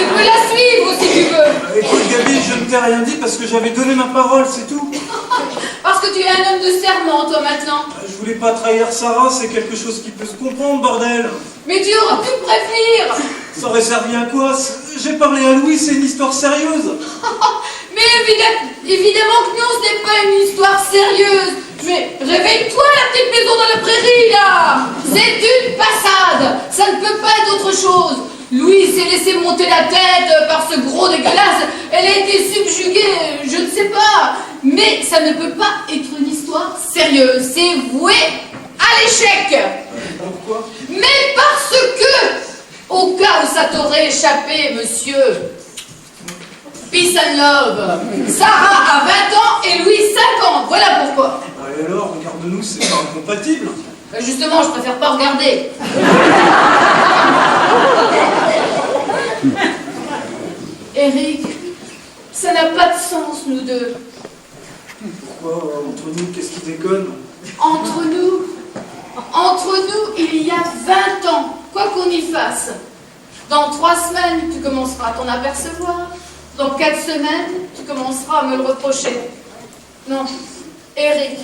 peux la suivre si tu veux. Écoute Gabi, je ne t'ai rien dit parce que j'avais donné ma parole, c'est tout. Parce que tu es un homme de serment, toi, maintenant. Je voulais pas trahir Sarah, c'est quelque chose qui peut se comprendre, bordel. Mais tu aurais pu me prévenir. Ça aurait servi à quoi? J'ai parlé à Louis, c'est une histoire sérieuse. Mais évidemment que non, ce n'est pas une histoire sérieuse. Mais réveille-toi, la petite maison dans la prairie, là. C'est une passade. Ça ne peut pas être autre chose. Louis s'est laissé monter la tête par ce gros dégueulasse. Elle a été subjuguée, je ne sais pas. Mais ça ne peut pas être une histoire sérieuse. C'est voué à l'échec. Pourquoi? Mais parce que, au cas où ça t'aurait échappé, monsieur, Peace and Love, Sarah a 20 ans et Louis 50. Voilà pourquoi. Et alors, regarde-nous, c'est pas incompatible. Justement, je préfère pas regarder. Eric, ça n'a pas de sens, nous deux. Pourquoi? Entre nous, qu'est-ce qui déconne? Entre nous, il y a 20 ans, quoi qu'on y fasse. Dans 3 semaines, tu commenceras à t'en apercevoir. Dans 4 semaines, tu commenceras à me le reprocher. Non, Eric,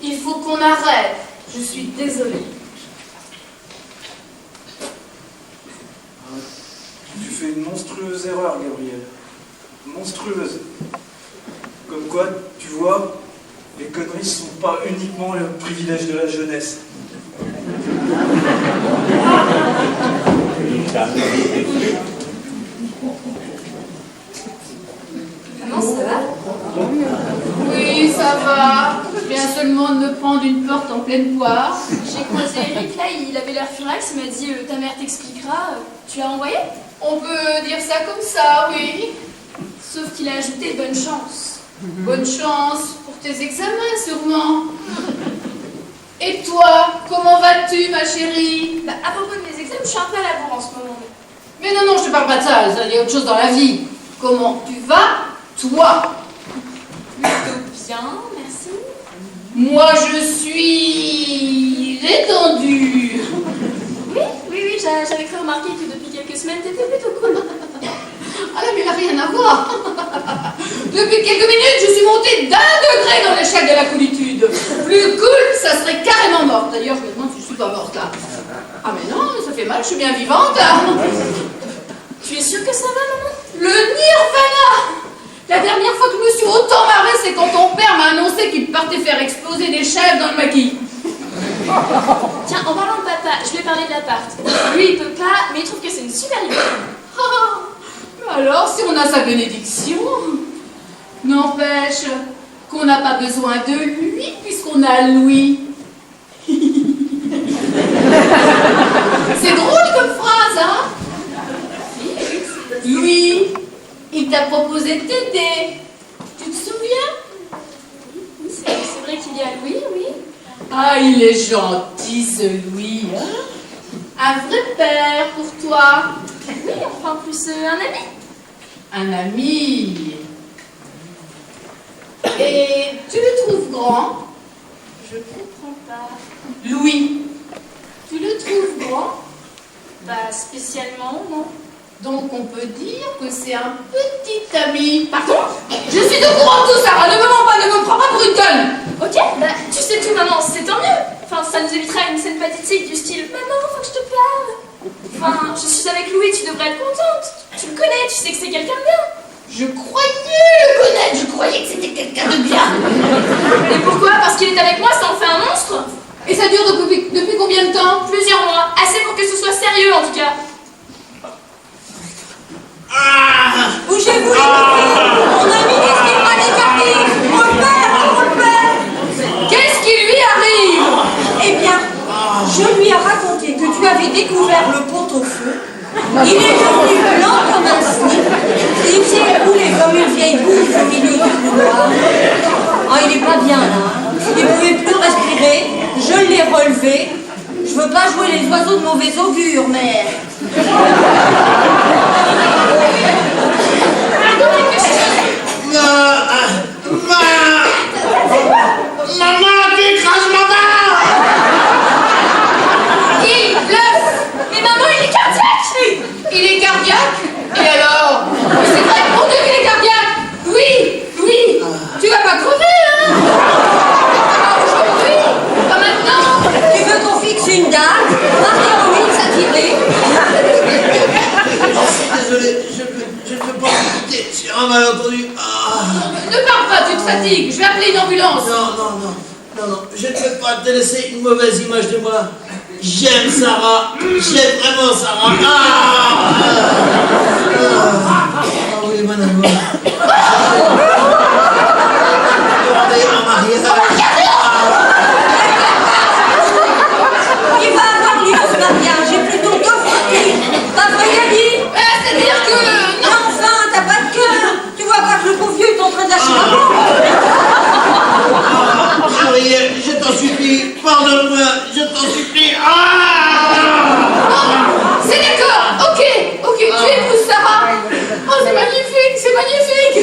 il faut qu'on arrête. Je suis désolée. Tu fais une monstrueuse erreur, Gabriel. Monstrueuse. Comme quoi, tu vois, les conneries ne sont pas uniquement le privilège de la jeunesse. Maman, ça va? Oui, ça va. Je viens seulement de me prendre une porte en pleine poire. J'ai croisé Eric là, il avait l'air furax, il m'a dit ta mère t'expliquera. Tu l'as envoyé? On peut dire ça comme ça, oui. Sauf qu'il a ajouté bonne chance. Bonne chance pour tes examens, sûrement. Et toi, comment vas-tu, ma chérie? Bah, à propos de mes examens, je suis un peu à la bourre en ce moment. Mais non, je te parle pas de ça, il y a autre chose dans la vie. Comment tu vas, toi? Plutôt bien, merci. Moi, je suis détendue. Oui, j'avais cru remarquer que depuis quelques semaines, t'étais plutôt cool. Ah là, mais il n'a rien à voir. Depuis quelques minutes, je suis montée d'1 degré dans l'échelle de la coolitude. Plus cool, ça serait carrément morte. D'ailleurs, je me demande si je suis pas morte là. Ah mais non, ça fait mal, je suis bien vivante. Tu es sûre que ça va, maman? Le nirvana! La dernière fois que je me suis autant marrée, c'est quand ton père m'a annoncé qu'il partait faire exploser des chèvres dans le maquis. Tiens, en parlant de papa, je lui ai parlé de l'appart. Lui, il peut pas, mais il trouve que c'est une super idée. Alors, si on a sa bénédiction, n'empêche qu'on n'a pas besoin de lui puisqu'on a Louis. C'est drôle comme phrase, hein? Louis, il t'a proposé de t'aider. Tu te souviens? Oui, c'est vrai qu'il y a Louis, oui. Ah, il est gentil, ce Louis, hein? Un vrai père pour toi. Oui, enfin, plus un ami. Un ami. Et tu le trouves grand? Je comprends pas. Louis, tu le trouves grand? Pas spécialement, non. Donc on peut dire que c'est un petit ami. Pardon? Je suis au courant de tout, Sarah, ne me mens pas, ne me prends pas pour une conne. Ok, bah tu sais tout, maman, c'est tant mieux. Enfin, ça nous évitera une scène pathétique du style « Maman, faut que je te parle !» Enfin, je suis avec Louis, tu devrais être contente. Tu le connais, tu sais que c'est quelqu'un de bien. Je croyais le connaître, je croyais que c'était quelqu'un de bien. Et pourquoi? Parce qu'il est avec moi, ça en fait un monstre. Et ça dure depuis combien de temps? Plusieurs mois, assez pour que ce soit sérieux en tout cas. Bougez-vous les petits. Mon ami n'expliquera les cartes. Mon père. Qu'est-ce qui lui arrive? Eh bien, je lui ai raconté que tu avais découvert le pot-au-feu. Il est devenu blanc comme un slip. Il s'est écoulé comme une vieille bouffe au milieu du couloir. Oh, il est pas bien là. Il ne pouvait plus respirer. Je l'ai relevé. Je veux pas jouer les oiseaux de mauvais augure, mais... Maman, tu écrases ma barre! Il bluffe. Mais maman, il est cardiaque. Il est cardiaque? Et alors? Mais c'est vrai, mon Dieu qu'il est cardiaque. Louis, tu vas pas crever, hein? Pas aujourd'hui, pas maintenant. Tu veux qu'on fixe une date? Marie-Henri s'attirer. Désolé, je ne peux pas écouter sur un malentendu. Ne parle pas, tu te fatigues. Je vais appeler une ambulance. Non, je ne peux pas te laisser une mauvaise image de moi. J'aime Sarah, j'aime vraiment Sarah. Oui, madame. Demandez en mariage. Il va avoir lieu ce mariage. J'ai plutôt 2 fois pire. Pas vrai, Gabi? C'est-à-dire que... Mais enfin, t'as pas de cœur. Tu vois pas que le pauvre vieux est en train de lâcher la bombe? Marie, je t'en supplie, pardonne-moi, je t'en supplie. C'est d'accord, ok, tu épouses Sarah. Oh, c'est magnifique, c'est magnifique.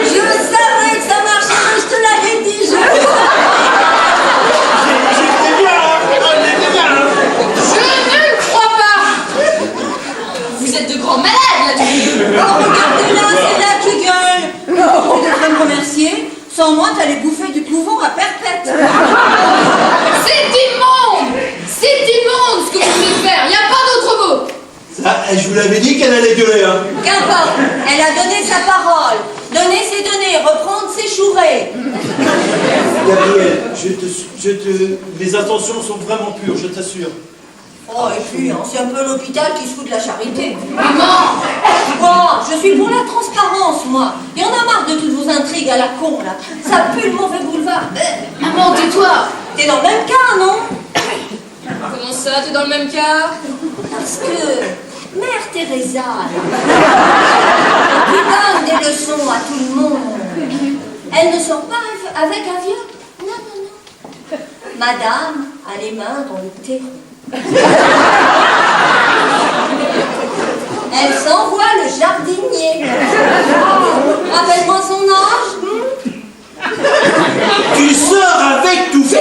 Je savais que ça marcherait, je te l'avais dit, Je ne le crois pas. Vous êtes de grands malades là-dessus. Oh, regardez-la, c'est là qui gueule. Tu devrais me remercier. Sans moi, t'allais bouffer du couvent à perpète. C'est immonde ce que vous voulez faire, il n'y a pas d'autre mot. Ça, je vous l'avais dit qu'elle allait gueuler, hein. Qu'importe, elle a donné sa parole. Donner ses données, reprendre ses chourés. Gabriel, mes intentions sont vraiment pures, je t'assure. Oh, et puis, hein, c'est un peu l'hôpital qui se fout de la charité. Maman, Bon, je suis pour la transparence, moi. Il y en a marre de toutes vos intrigues à la con, là. Ça pue le mauvais boulevard. maman, tais-toi. T'es dans le même cas, non? Comment ça, t'es dans le même cas? Parce que Mère Teresa, qui donne des leçons à tout le monde, elle ne sort pas avec un vieux. Non. Madame a les mains dans le thé. Elle s'envoie le jardinier. Rappelle-moi son âge. Tu sors avec Toufik?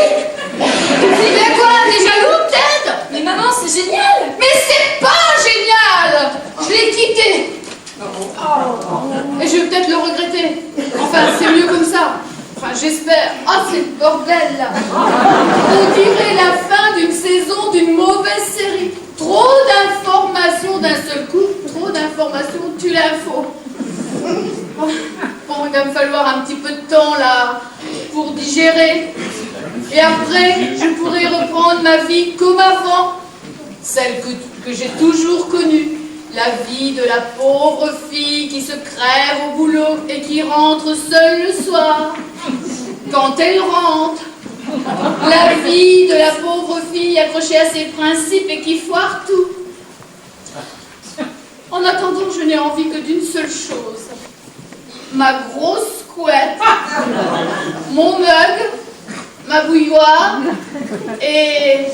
Mais quoi, t'es jaloux peut-être? Mais maman, c'est génial! Mais c'est pas génial! Je l'ai quitté. Et je vais peut-être le regretter. Enfin, c'est mieux comme ça. Enfin, j'espère. Ah, c'est le bordel là. On dirait la fin d'une saison d'une mauvaise série. Trop d'informations d'un seul coup. Trop d'informations tue l'info. Bon, il va me falloir un petit peu de temps là pour digérer. Et après, je pourrai reprendre ma vie comme avant. Celle que j'ai toujours connue. La vie de la pauvre fille qui se crève au boulot et qui rentre seule le soir. Quand elle rentre. La vie de la pauvre fille accrochée à ses principes et qui foire tout. En attendant, je n'ai envie que d'une seule chose. Ma grosse couette, mon mug, ma bouilloire et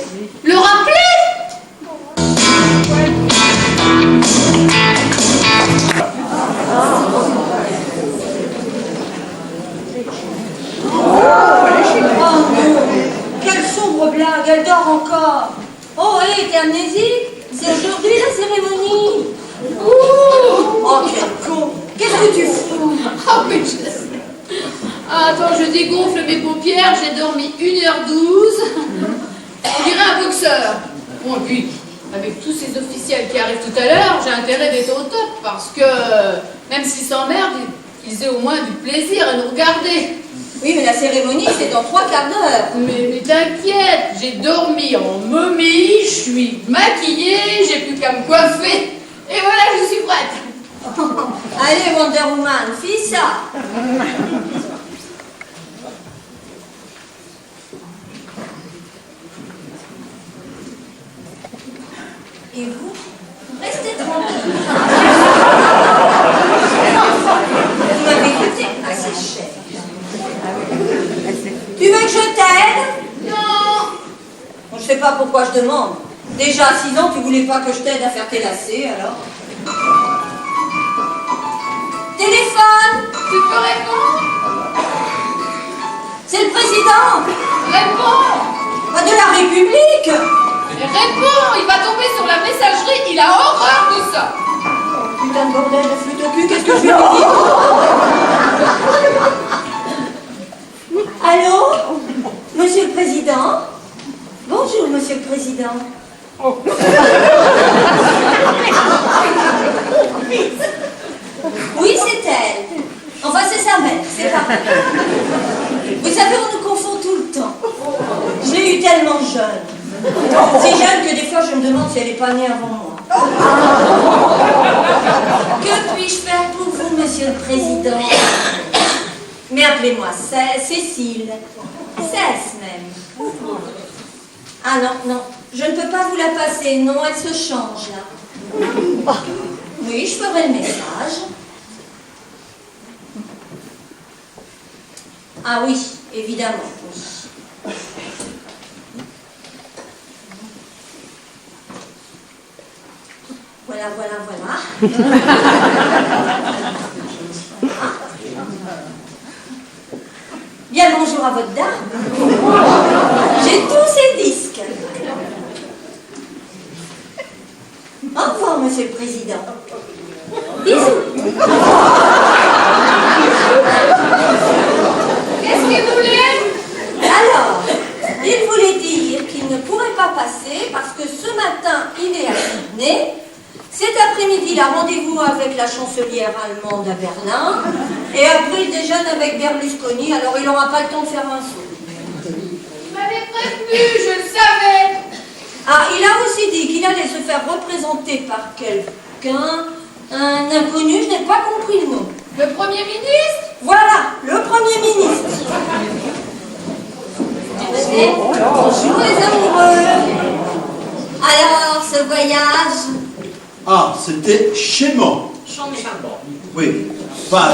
le rappeler. Oh non, quelle sombre blague, elle dort encore. Oh, hé, t'es amnésique? C'est aujourd'hui la cérémonie. Oh, quel con. Qu'est-ce que tu fous? Ah oui, je sais. Ah, attends, je dégonfle mes paupières, j'ai dormi 1h12. On dirait un boxeur. Bon, et puis, avec tous ces officiels qui arrivent tout à l'heure, j'ai intérêt d'être au top, parce que, même s'ils s'emmerdent, ils aient au moins du plaisir à nous regarder. Oui, mais la cérémonie, c'est dans 3 quarts d'heure. Mais t'inquiète, j'ai dormi en momie, je suis maquillée, j'ai plus qu'à me coiffer. Et voilà, je suis prête. Allez, Wonder Woman, fais ça. Et vous, restez tranquille. Vous m'avez coûté assez cher. Tu veux que je t'aide? Non. Bon, je sais pas pourquoi je demande. Déjà à 6 ans, tu voulais pas que je t'aide à faire tes lacets, alors? Téléphone! Tu peux répondre? C'est le président! Réponds! Pas de la République! Réponds! Il va tomber sur la messagerie, il a horreur de ça! Putain de bordel de flûte au cul, qu'est-ce que je vais lui dire? Allô? Monsieur le Président? Bonjour, Monsieur le Président. Oui, c'est elle. Enfin, c'est sa mère, c'est pareil. Vous savez, on nous confond tout le temps. Je l'ai eu tellement jeune. Si jeune que des fois, je me demande si elle n'est pas née avant moi. Que puis-je faire pour vous, Monsieur le Président? Mais appelez-moi Cécile. Cesse même. Ah non, non, je ne peux pas vous la passer. Non, elle se change là. Oui, je ferai le message. Ah oui, évidemment, oui. Voilà, voilà, voilà. Bien, bonjour à votre dame. J'ai tous ces disques. Au revoir, Monsieur le Président. Bisous. Qu'est-ce qu'il voulait? Alors, il voulait dire qu'il ne pourrait pas passer parce que ce matin, il est à Sydney. Cet après-midi, il a rendez-vous avec la chancelière allemande à Berlin. Et après, il déjeune avec Berlusconi, alors il n'aura pas le temps de faire un saut. Il m'avait prévenu, je le savais. Ah, il a aussi dit qu'il allait se faire représenter par quelqu'un, un inconnu, je n'ai pas compris le nom. Le Premier ministre? Voilà, le Premier ministre. Bonjour les amoureux. Alors, ce voyage? Ah, c'était charmant. Oui. Enfin,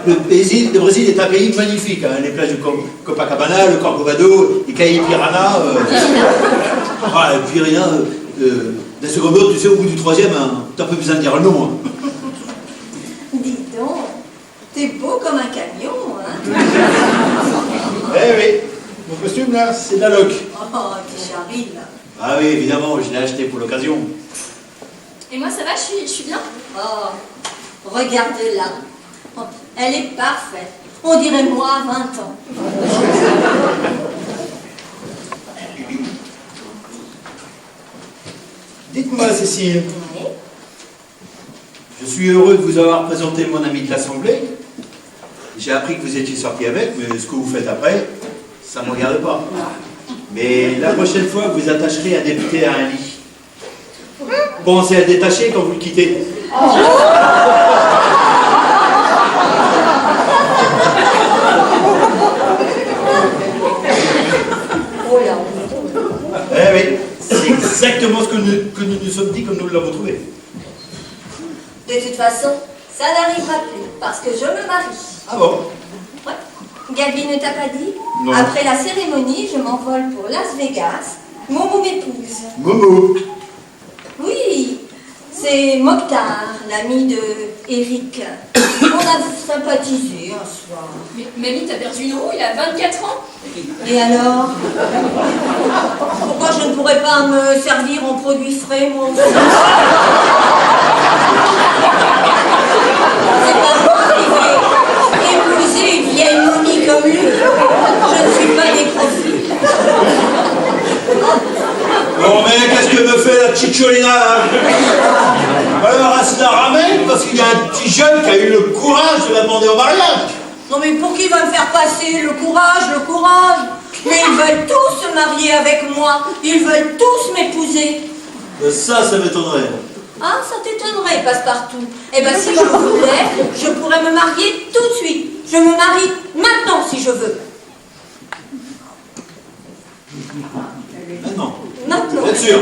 le Brésil est un pays magnifique. Hein. Les plages de Copacabana, le Corcovado, les Caïpirana. Et puis rien Des secondes autres, tu sais, au bout du troisième, hein, t'as pas besoin de dire le nom. Hein. Dis donc, t'es beau comme un camion, hein? Eh oui, mon costume là, c'est de la loc. Oh, t'es charine, là. Ah oui, évidemment, je l'ai acheté pour l'occasion. Et moi, ça va, je suis bien. Oh, regarde-la. Oh, elle est parfaite. On dirait moi à 20 ans. Dites-moi, Cécile, Oui. je suis heureux de vous avoir présenté mon ami de l'Assemblée. J'ai appris que vous étiez sorti avec, mais ce que vous faites après, ça ne me regarde pas. Mais la prochaine fois, vous attacherez un député à un lit. Pensez à le détacher quand vous le quittez. Oh là. Eh oui, c'est exactement ce que nous nous sommes dit comme nous l'avons trouvé. De toute façon, ça n'arrivera plus, parce que je me marie. Ah bon? Ouais. Gabi ne t'a pas dit? Non. Après la cérémonie, je m'envole pour Las Vegas. Momo m'épouse. Momo. Oui, c'est Mokhtar, l'ami de Eric. On a sympathisé un soir. Mais mamie, t'as perdu une roue, il a 24 ans. Et alors? Pourquoi je ne pourrais pas me servir en produits frais, moi aussi? C'est pas moi qui vais épouser une vieille momie comme lui. Je ne suis pas nécrophile. Bon, mais qu'est-ce que me fait la Cicciolina là? Alors, elle se la ramène parce qu'il y a un petit jeune qui a eu le courage de la demander au mariage. Non mais pour qui va me faire passer le courage, le courage? Mais ils veulent tous se marier avec moi. Ils veulent tous m'épouser. Ça m'étonnerait. Ah, ça t'étonnerait, Passepartout. Eh ben, si je voulais, je pourrais me marier tout de suite. Je me marie maintenant, si je veux. Maintenant. Maintenant. Bien sûr.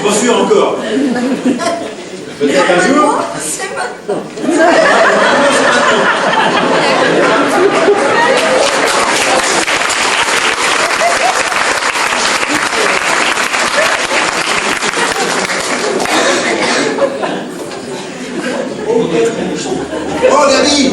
Pas sûr encore. Peut-être un jour. Moi, c'est maintenant. Oh, Gabi!